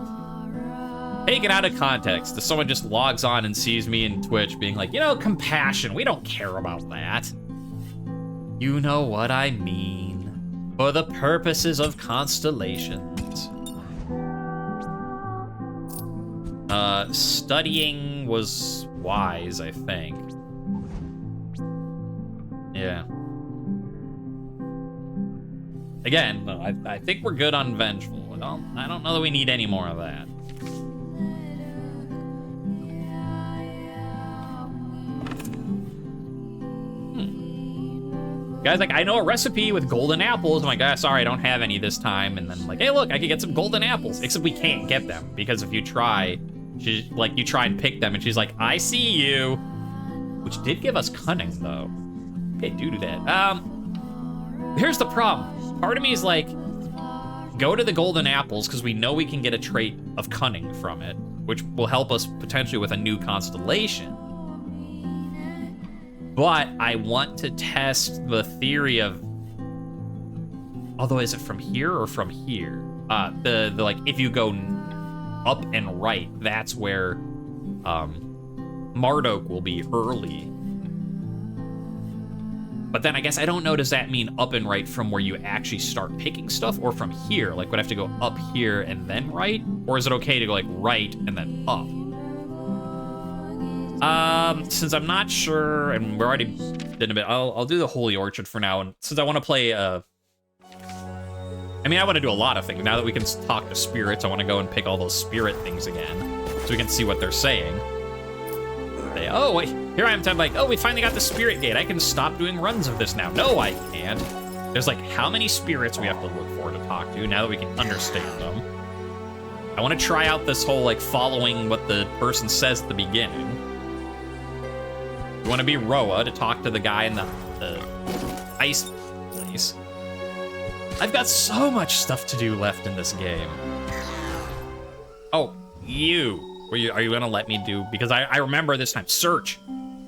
Take it out of context. If someone just logs on and sees me in Twitch being like, you know, compassion, we don't care about that. You know what I mean. For the purposes of constellations. Studying was wise, I think. Yeah. Again, no, I think we're good on vengeful. I don't know that we need any more of that. Guys, like, I know a recipe with golden apples. I'm like, ah, sorry, I don't have any this time. And then I'm like, hey, look, I could get some golden apples. Except we can't get them because if you try, she's like, you try and pick them, and she's like, I see you. Which did give us cunning, though. Okay, do that. Here's the problem. Part of me is like, go to the golden apples because we know we can get a trait of cunning from it, which will help us potentially with a new constellation. But I want to test the theory of, although is it from here or from here? The like, if you go up and right, that's where Marduk will be early. But then I guess I don't know, does that mean up and right from where you actually start picking stuff, or from here? Like, would I have to go up here and then right? Or is it okay to go like right and then up? Since I'm not sure, and we're already did a bit, I'll do the Holy Orchard for now, and since I want to play, I mean, I want to do a lot of things. Now that we can talk to spirits, I want to go and pick all those spirit things again, so we can see what they're saying. Oh, wait, here I am, I'm like, oh, we finally got the spirit gate. I can stop doing runs of this now. No, I can't. There's like, how many spirits we have to look for to talk to, now that we can understand them. I want to try out this whole, like, following what the person says at the beginning. We want to be Roa to talk to the guy in the ice place. I've got so much stuff to do left in this game. Oh, you. Are you gonna let me do? Because I remember this time, search.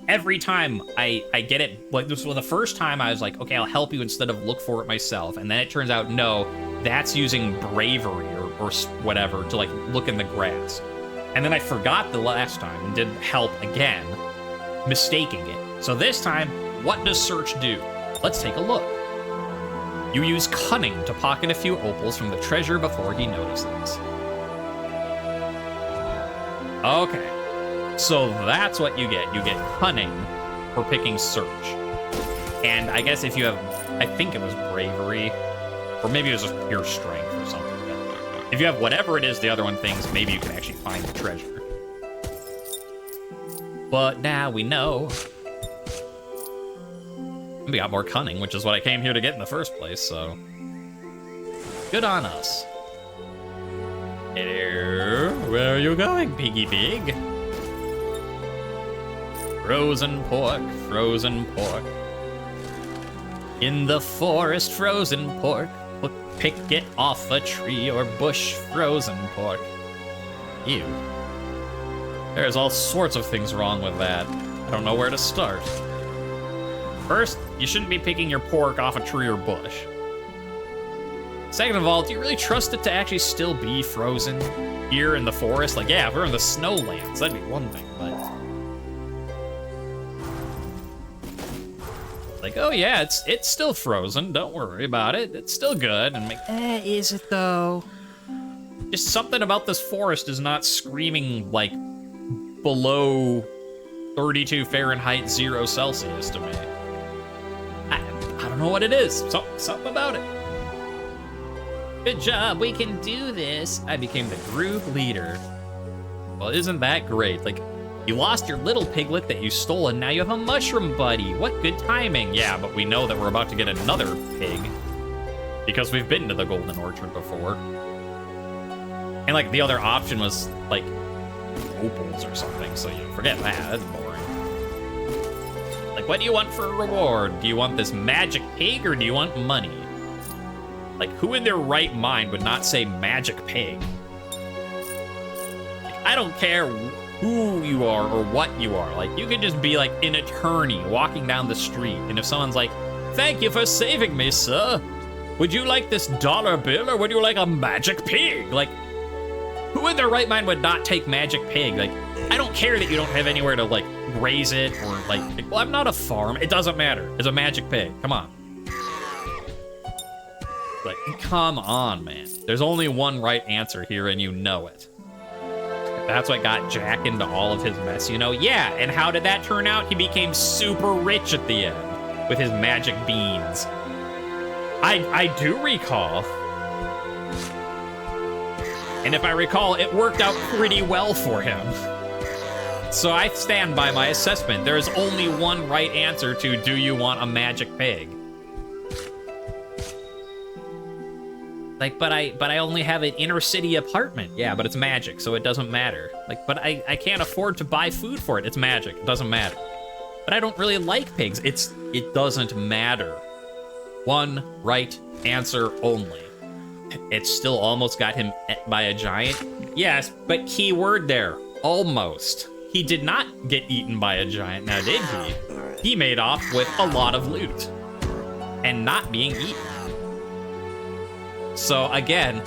Every time I get it, like this was the first time I was like, okay, I'll help you instead of look for it myself. And then it turns out, no, that's using bravery or whatever to like look in the grass. And then I forgot the last time and did help again, mistaking it. So this time, what does search do? Let's take a look. You use cunning to pocket a few opals from the treasure before he notices. Okay, so that's what you get. You get cunning for picking search. And I guess if you have, I think it was bravery, or maybe it was just pure strength or something. If you have whatever it is the other one thinks, maybe you can actually find the treasure. But now we know. We got more cunning, which is what I came here to get in the first place, so. Good on us. Hello, where are you going, piggy pig? Frozen pork, frozen pork. In the forest, frozen pork. Pick it off a tree or bush, frozen pork. Ew. There's all sorts of things wrong with that. I don't know where to start. First, you shouldn't be picking your pork off a tree or bush. Second of all, do you really trust it to actually still be frozen here in the forest? Like, yeah, if we're in the snowlands, that'd be one thing, but... Like, oh yeah, it's still frozen, don't worry about it. It's still good, and like, is it though? Just something about this forest is not screaming, like, below 32 Fahrenheit, 0 Celsius to me. I don't know what it is. Something about it. Good job, we can do this. I became the group leader. Well, isn't that great? Like, you lost your little piglet that you stole, and now you have a mushroom buddy. What good timing. Yeah, but we know that we're about to get another pig because we've been to the Golden Orchard before. And, like, the other option was, like, opals or something, so, you know, forget that. That's boring. Like, what do you want for a reward? Do you want this magic pig, or do you want money? Like, who in their right mind would not say magic pig? Like, I don't care who you are or what you are. Like, you could just be like an attorney walking down the street, and if someone's like, "Thank you for saving me, sir. Would you like this dollar bill, or would you like a magic pig?" Like, who in their right mind would not take magic pig? Like, I don't care that you don't have anywhere to, like, raise it, or like, well, I'm not a farm. It doesn't matter. It's a magic pig. Come on. Like, come on, man. There's only one right answer here, and you know it. That's what got Jack into all of his mess, you know? Yeah, and how did that turn out? He became super rich at the end with his magic beans. I do recall. And if I recall, it worked out pretty well for him. So I stand by my assessment. There is only one right answer to, do you want a magic pig? Like, but I only have an inner city apartment. Yeah, but it's magic, so it doesn't matter. Like, but I can't afford to buy food for it. It's magic. It doesn't matter. But I don't really like pigs. It doesn't matter. One right answer only. It still almost got him ate by a giant. Yes, but key word there. Almost. He did not get eaten by a giant, now did he? He made off with a lot of loot. And not being eaten. So again,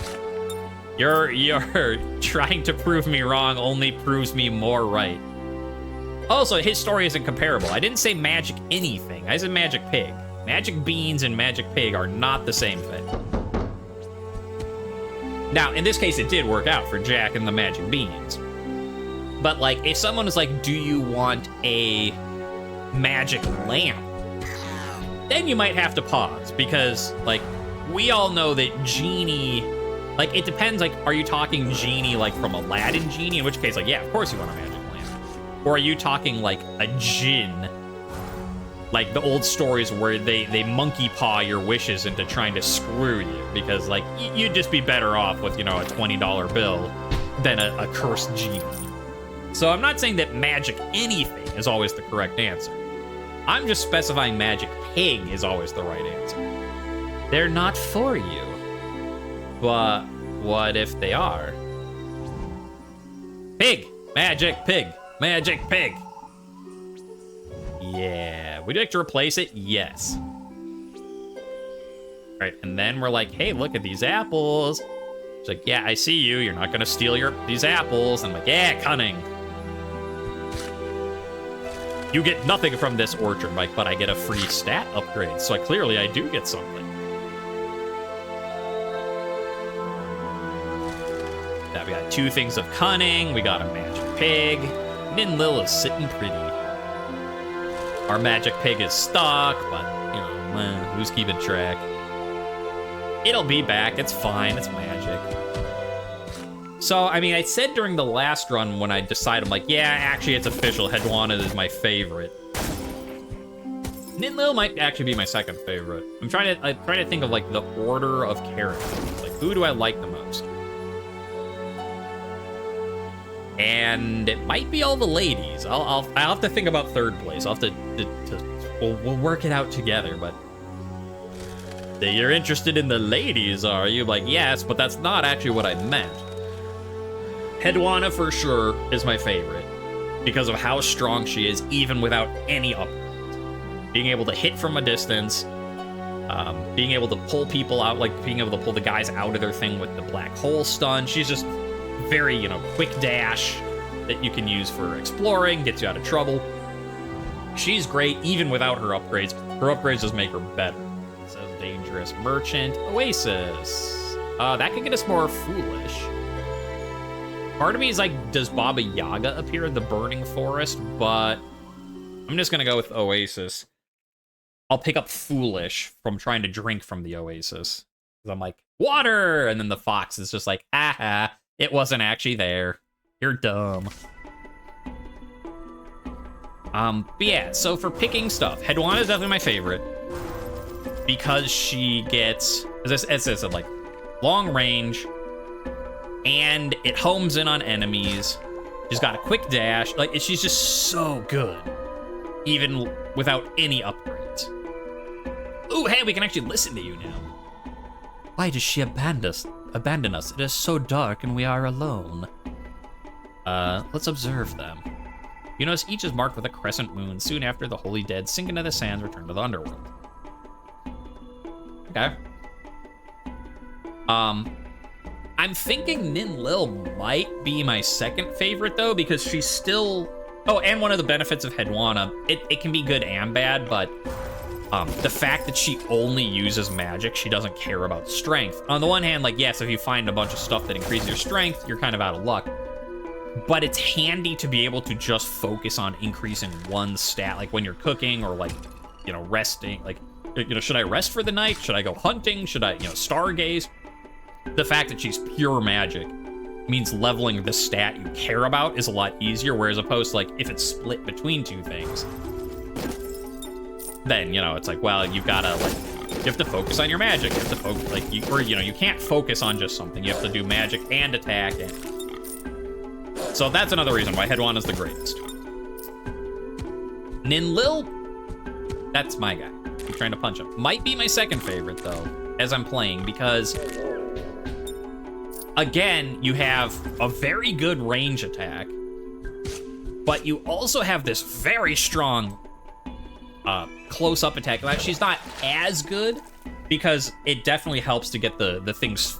you're trying to prove me wrong only proves me more right. Also, his story isn't comparable. I didn't say magic anything. I said magic pig. Magic beans and magic pig are not the same thing. Now, in this case, it did work out for Jack and the magic beans. But like, if someone is like, do you want a magic lamp? Then you might have to pause, because like, we all know that Genie, like, it depends, like, are you talking Genie, like, from Aladdin Genie? In which case, like, yeah, of course you want a magic lamp. Or are you talking, like, a djinn? Like, the old stories where they monkey paw your wishes into trying to screw you. Because, like, you'd just be better off with, you know, a $20 bill than a cursed genie. So I'm not saying that magic anything is always the correct answer. I'm just specifying magic pig is always the right answer. They're not for you. But what if they are? Pig! Magic pig! Magic pig! Yeah. Would you like to replace it? Yes. Right, and then we're like, hey, look at these apples. She's like, yeah, I see you. You're not gonna steal these apples. And I'm like, yeah, cunning. You get nothing from this orchard, Mike, but I get a free stat upgrade. So clearly I do get something. Now we got 2 things of cunning. We got a magic pig. Ninlil is sitting pretty. Our magic pig is stuck, but, you know, who's keeping track? It'll be back. It's fine. It's magic. So, I mean, I said during the last run when I decided, I'm like, yeah, actually, it's official. Headwana is my favorite. Ninlil might actually be my second favorite. I'm trying to think of, like, the order of characters. Like, who do I like the most? And it might be all the ladies. I'll have to think about third place. I'll have to we'll work it out together, but... You're interested in the ladies, are you? Like, yes, but that's not actually what I meant. Headwana, for sure, is my favorite. Because of how strong she is, even without any upgrades. Being able to hit from a distance. Being able to pull people out, like being able to pull the guys out of their thing with the black hole stun. She's just very, you know, quick dash that you can use for exploring, gets you out of trouble. She's great, even without her upgrades. Her upgrades just make her better. Dangerous merchant oasis. That could get us more foolish. Part of me is like, does Baba Yaga appear in the burning forest? But I'm just gonna go with oasis. I'll pick up foolish from trying to drink from the oasis. Because I'm like, water! And then the fox is just like, aha, it wasn't actually there. You're dumb. But yeah, so for picking stuff, Headwana is definitely my favorite. Because she gets, as I said, like, long range, and it homes in on enemies. She's got a quick dash. Like, she's just so good, even without any upgrades. Ooh, hey, we can actually listen to you now. Why does she abandon us? It is so dark and we are alone. Let's observe them. You notice each is marked with a crescent moon. Soon after, the holy dead sink into the sands, return to the underworld. Okay. I'm thinking Ninlil might be my second favorite, though, because she's still... Oh, and one of the benefits of Headwana, it can be good and bad, but the fact that she only uses magic, she doesn't care about strength. On the one hand, like, yes, if you find a bunch of stuff that increases your strength, you're kind of out of luck. But it's handy to be able to just focus on increasing one stat, like when you're cooking or, like, you know, resting, like... You know, should I rest for the night? Should I go hunting? Should I, you know, stargaze? The fact that she's pure magic means leveling the stat you care about is a lot easier, whereas opposed to, like, if it's split between 2 things, then, you know, it's like, well, you've gotta, like, you have to focus on your magic. You have to focus, like, you can't focus on just something. You have to do magic and attack. And... So that's another reason why Headwana is the greatest. Ninlil, that's my guy. I'm trying to punch him. Might be my second favorite, though, as I'm playing, because, again, you have a very good range attack, but you also have this very strong close-up attack. She's not as good, because it definitely helps to get the things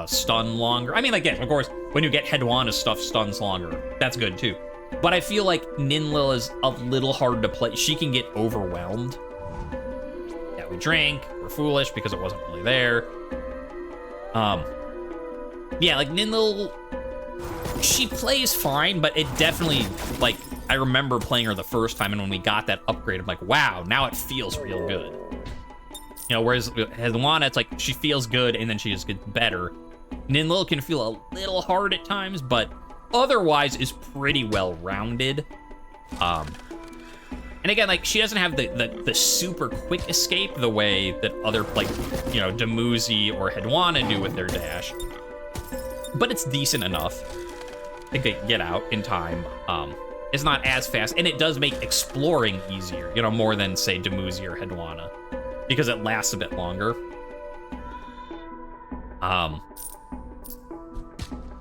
stun longer. I mean, like, yeah, of course, when you get Headwana stuff stuns longer, that's good, too. But I feel like Ninlil is a little hard to play. She can get overwhelmed. We drink, we're foolish because it wasn't really there. Yeah, like Ninlil, she plays fine, but it definitely, like, I remember playing her the first time, and when we got that upgrade, I'm like, wow, now it feels real good. You know, whereas Headwana, it's like, she feels good, and then she just gets better. Ninlil can feel a little hard at times, but otherwise is pretty well-rounded. And again, like, she doesn't have the super quick escape the way that other, like, you know, Dumuzi or Headwana do with their dash. But it's decent enough to get out in time. It's not as fast, and it does make exploring easier, you know, more than, say, Dumuzi or Headwana, because it lasts a bit longer.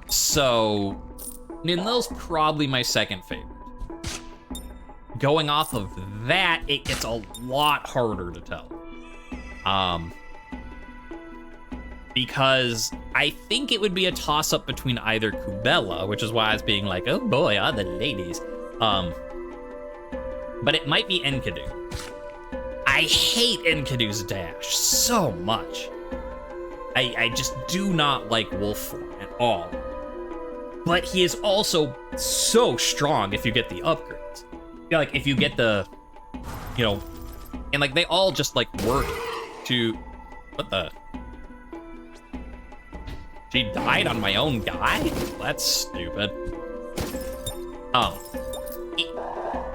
So, Ninlil's probably my second favorite. Going off of that, it gets a lot harder to tell. because I think it would be a toss-up between either Kubela, which is why I was being like, oh boy, all the ladies. But it might be Enkidu. I hate Enkidu's dash so much. I just do not like wolf form at all. But he is also so strong if you get the upgrades. I feel like if you get the, you know, and like they all just like work to, what the? She died on my own guy? That's stupid.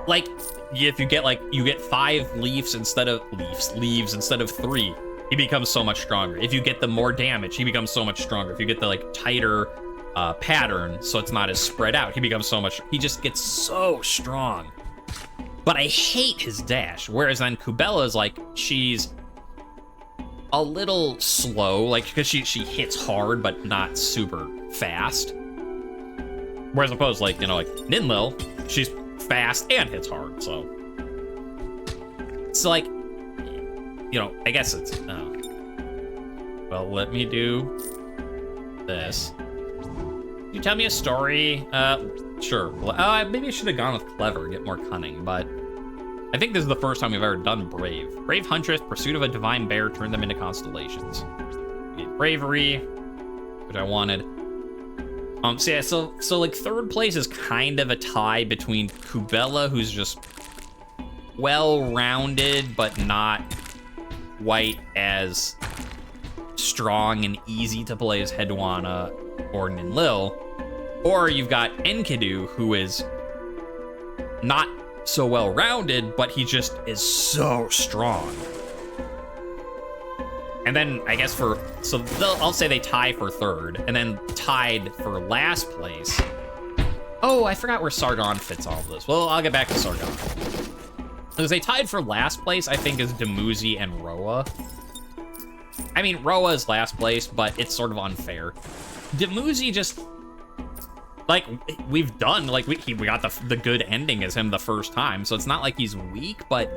Like, if you get like, you get 5 leaves instead of 3, he becomes so much stronger. If you get the more damage, he becomes so much stronger. If you get the like tighter pattern, so it's not as spread out, he becomes so much, he just gets so strong. But I hate his dash, whereas then Kubela is like, she's a little slow, like, because she hits hard, but not super fast. Whereas opposed, like, you know, like, Ninlil, she's fast and hits hard, so. It's like, you know, I guess it's, well, let me do this. Can you tell me a story? Sure. Well, maybe I should have gone with clever, get more cunning, but I think this is the first time we've ever done brave. Brave huntress, pursuit of a divine bear, turn them into constellations. We need bravery, which I wanted. So yeah, so like third place is kind of a tie between Kubela, who's just well-rounded, but not quite as strong and easy to play as Hedwana or Ninlil, or you've got Enkidu, who is not so well-rounded, but he just is so strong. And then I guess I'll say they tie for third, and then tied for last place. Oh, I forgot where Sargon fits all of this. Well, I'll get back to Sargon. Because they tied for last place, I think, is Dumuzi and Roa. I mean, Roa is last place, but it's sort of unfair. Dumuzi just, like, we've done, like, we got the good ending as him the first time, so it's not like he's weak, but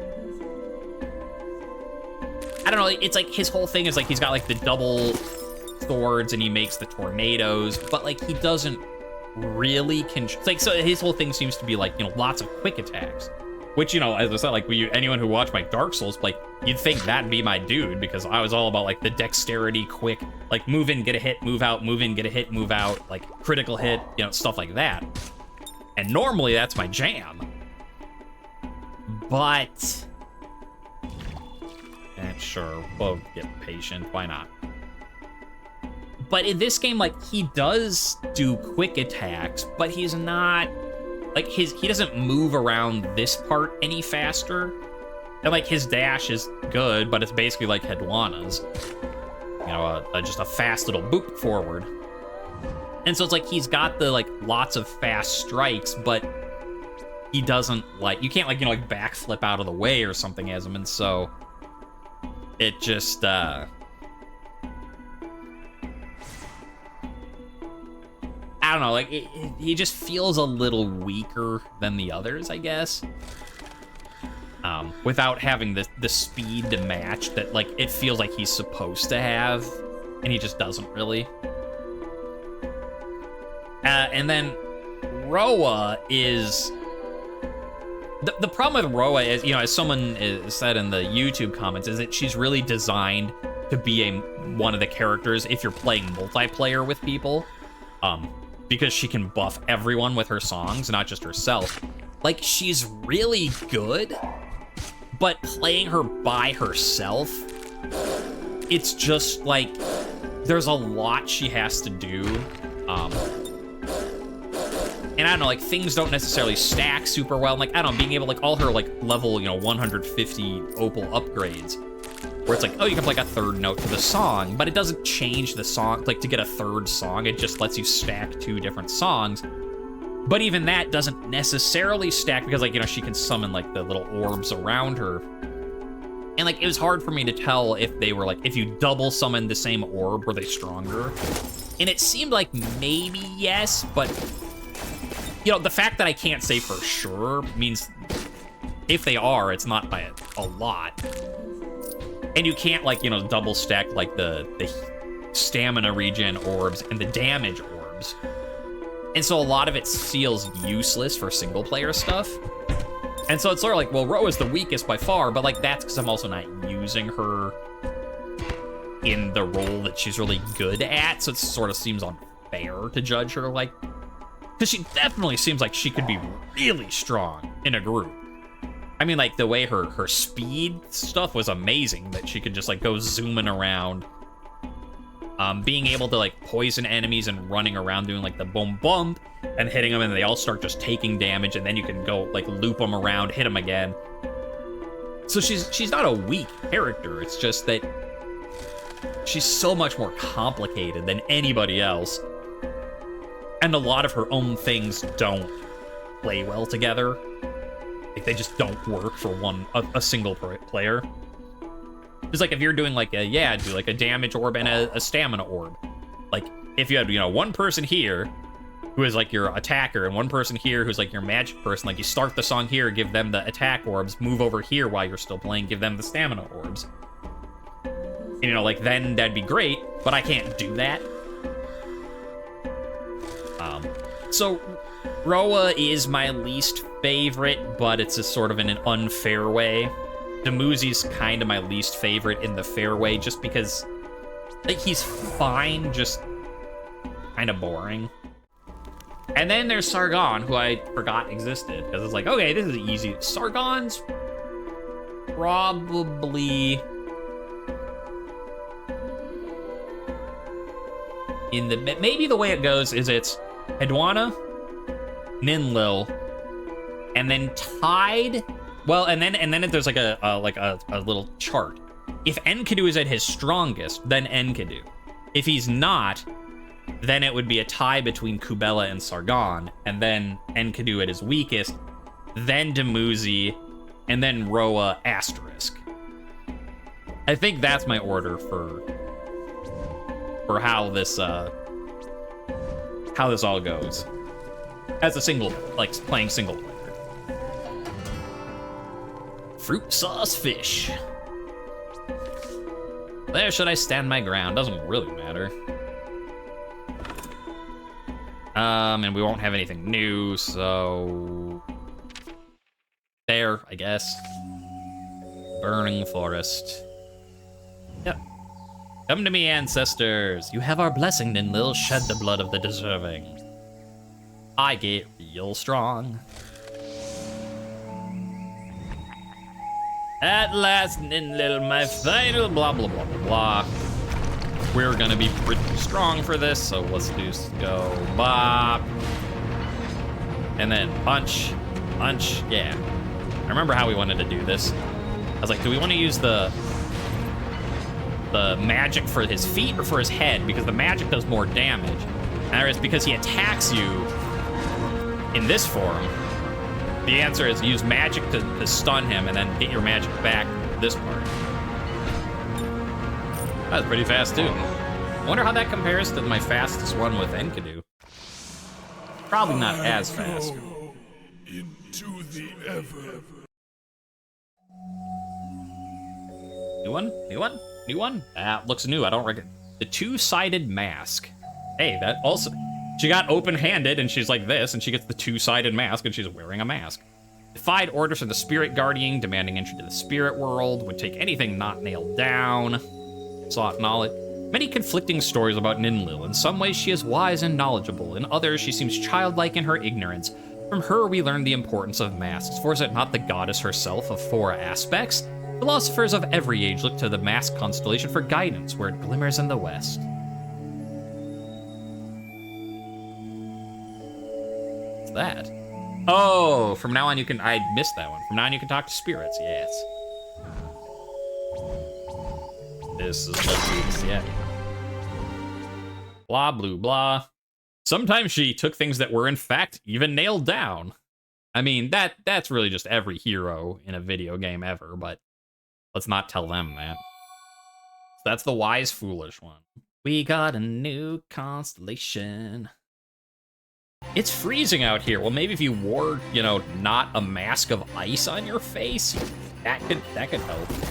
I don't know, it's like his whole thing is like he's got like the double swords and he makes the tornadoes, but like he doesn't really like, so his whole thing seems to be like, you know, lots of quick attacks, which, you know, as I said, like anyone who watched my Dark Souls play, you'd think that'd be my dude, because I was all about like the dexterity, quick, like move in, get a hit, move out, move in, get a hit, move out, like critical hit, you know, stuff like that. And normally that's my jam. But sure, we'll get patient, why not? But in this game, like, he does do quick attacks, but he's not, like, he doesn't move around this part any faster. And, like, his dash is good, but it's basically like Hedwana's. You know, just a fast little boop forward. And so it's like he's got the, like, lots of fast strikes, but he doesn't, like, you can't, like, you know, like, backflip out of the way or something as him, and so it just, I don't know, like, he just feels a little weaker than the others, I guess. Without having the speed to match that, like, it feels like he's supposed to have, and he just doesn't really. And then Roa is... The problem with Roa is, you know, as someone said in the YouTube comments, is that she's really designed to be one of the characters if you're playing multiplayer with people, because she can buff everyone with her songs, not just herself. Like, she's really good, but playing her by herself, it's just, like, there's a lot she has to do. And I don't know, like, things don't necessarily stack super well. Like, I don't know, being able, like, all her, like, level, you know, 150 opal upgrades, where it's like, oh, you can play like a third note to the song, but it doesn't change the song, like, to get a third song, it just lets you stack 2 different songs. But even that doesn't necessarily stack, because, like, you know, she can summon, like, the little orbs around her. And, like, it was hard for me to tell if they were, like, if you double summon the same orb, were they stronger? And it seemed like maybe yes, but... you know, the fact that I can't say for sure means if they are, it's not by a lot. And you can't, like, you know, double stack, like, the stamina regen orbs and the damage orbs. And so a lot of it feels useless for single player stuff. And so it's sort of like, well, Ro is the weakest by far, but like that's because I'm also not using her in the role that she's really good at, so it sort of seems unfair to judge her like, because she definitely seems like she could be really strong in a group. I mean, like the way her speed stuff was amazing, that she could just like go zooming around, being able to like poison enemies and running around doing like the boom bump and hitting them, and they all start just taking damage, and then you can go like loop them around, hit them again. So she's not a weak character, it's just that she's so much more complicated than anybody else. And a lot of her own things don't play well together. Like, they just don't work for a single player. It's like if you're doing like do like a damage orb and a stamina orb. Like, if you had, one person here who is like your attacker and one person here who's like your magic person, like you start the song here, give them the attack orbs, move over here while you're still playing, give them the stamina orbs. And, like, then that'd be great, but I can't do that. So Roa is my least favorite, but it's a sort of in an unfair way. Dumuzi's kind of my least favorite in the fair way, just because, like, he's fine, just kind of boring. And then there's Sargon, who I forgot existed, because it's like, okay, this is easy. Sargon's probably in the, maybe the way it goes is it's Hedwana, Ninlil, and then tied. Well, and then there's like a little chart. If Enkidu is at his strongest, then Enkidu. If he's not, then it would be a tie between Kubela and Sargon, and then Enkidu at his weakest, then Dumuzi, and then Roa asterisk. I think that's my order for how this all goes. As a single, like playing single player. Fruit sauce fish. Where should I stand my ground? Doesn't really matter. And we won't have anything new, so there, I guess. Burning forest. Yep. Come to me, ancestors. You have our blessing, Ninlil. Shed the blood of the deserving. I get real strong. At last, Ninlil, my final blah, blah, blah, blah, blah. We're gonna be pretty strong for this, so let's just go bop. And then punch, punch, yeah. I remember how we wanted to do this. I was like, do we want to use the magic for his feet or for his head? Because the magic does more damage. And it's because he attacks you in this form. The answer is use magic to stun him and then get your magic back this part. That was pretty fast too. I wonder how that compares to my fastest one with Enkidu. Probably not as fast. Into the ever. New one? New one? New one? Ah, looks new. I don't reckon. The two-sided mask. Hey, that also... She got open-handed, and she's like this, and she gets the two-sided mask, and she's wearing a mask. Defied orders from the spirit guardian, demanding entry to the spirit world, would take anything not nailed down. Sought knowledge. Many conflicting stories about Ninlil. In some ways, she is wise and knowledgeable. In others, she seems childlike in her ignorance. From her, we learn the importance of masks, for is it not the goddess herself of four aspects? Philosophers of every age look to the mask constellation for guidance, where it glimmers in the west. What's that? Oh, from now on you can... I missed that one. From now on you can talk to spirits, yes. This is what yeah. Blah, blue, blah. Sometimes she took things that were, in fact, even nailed down. I mean, that's really just every hero in a video game ever, but let's not tell them that. So that's the wise, foolish one. We got a new constellation. It's freezing out here. Well, maybe if you wore, not a mask of ice on your face, that could help.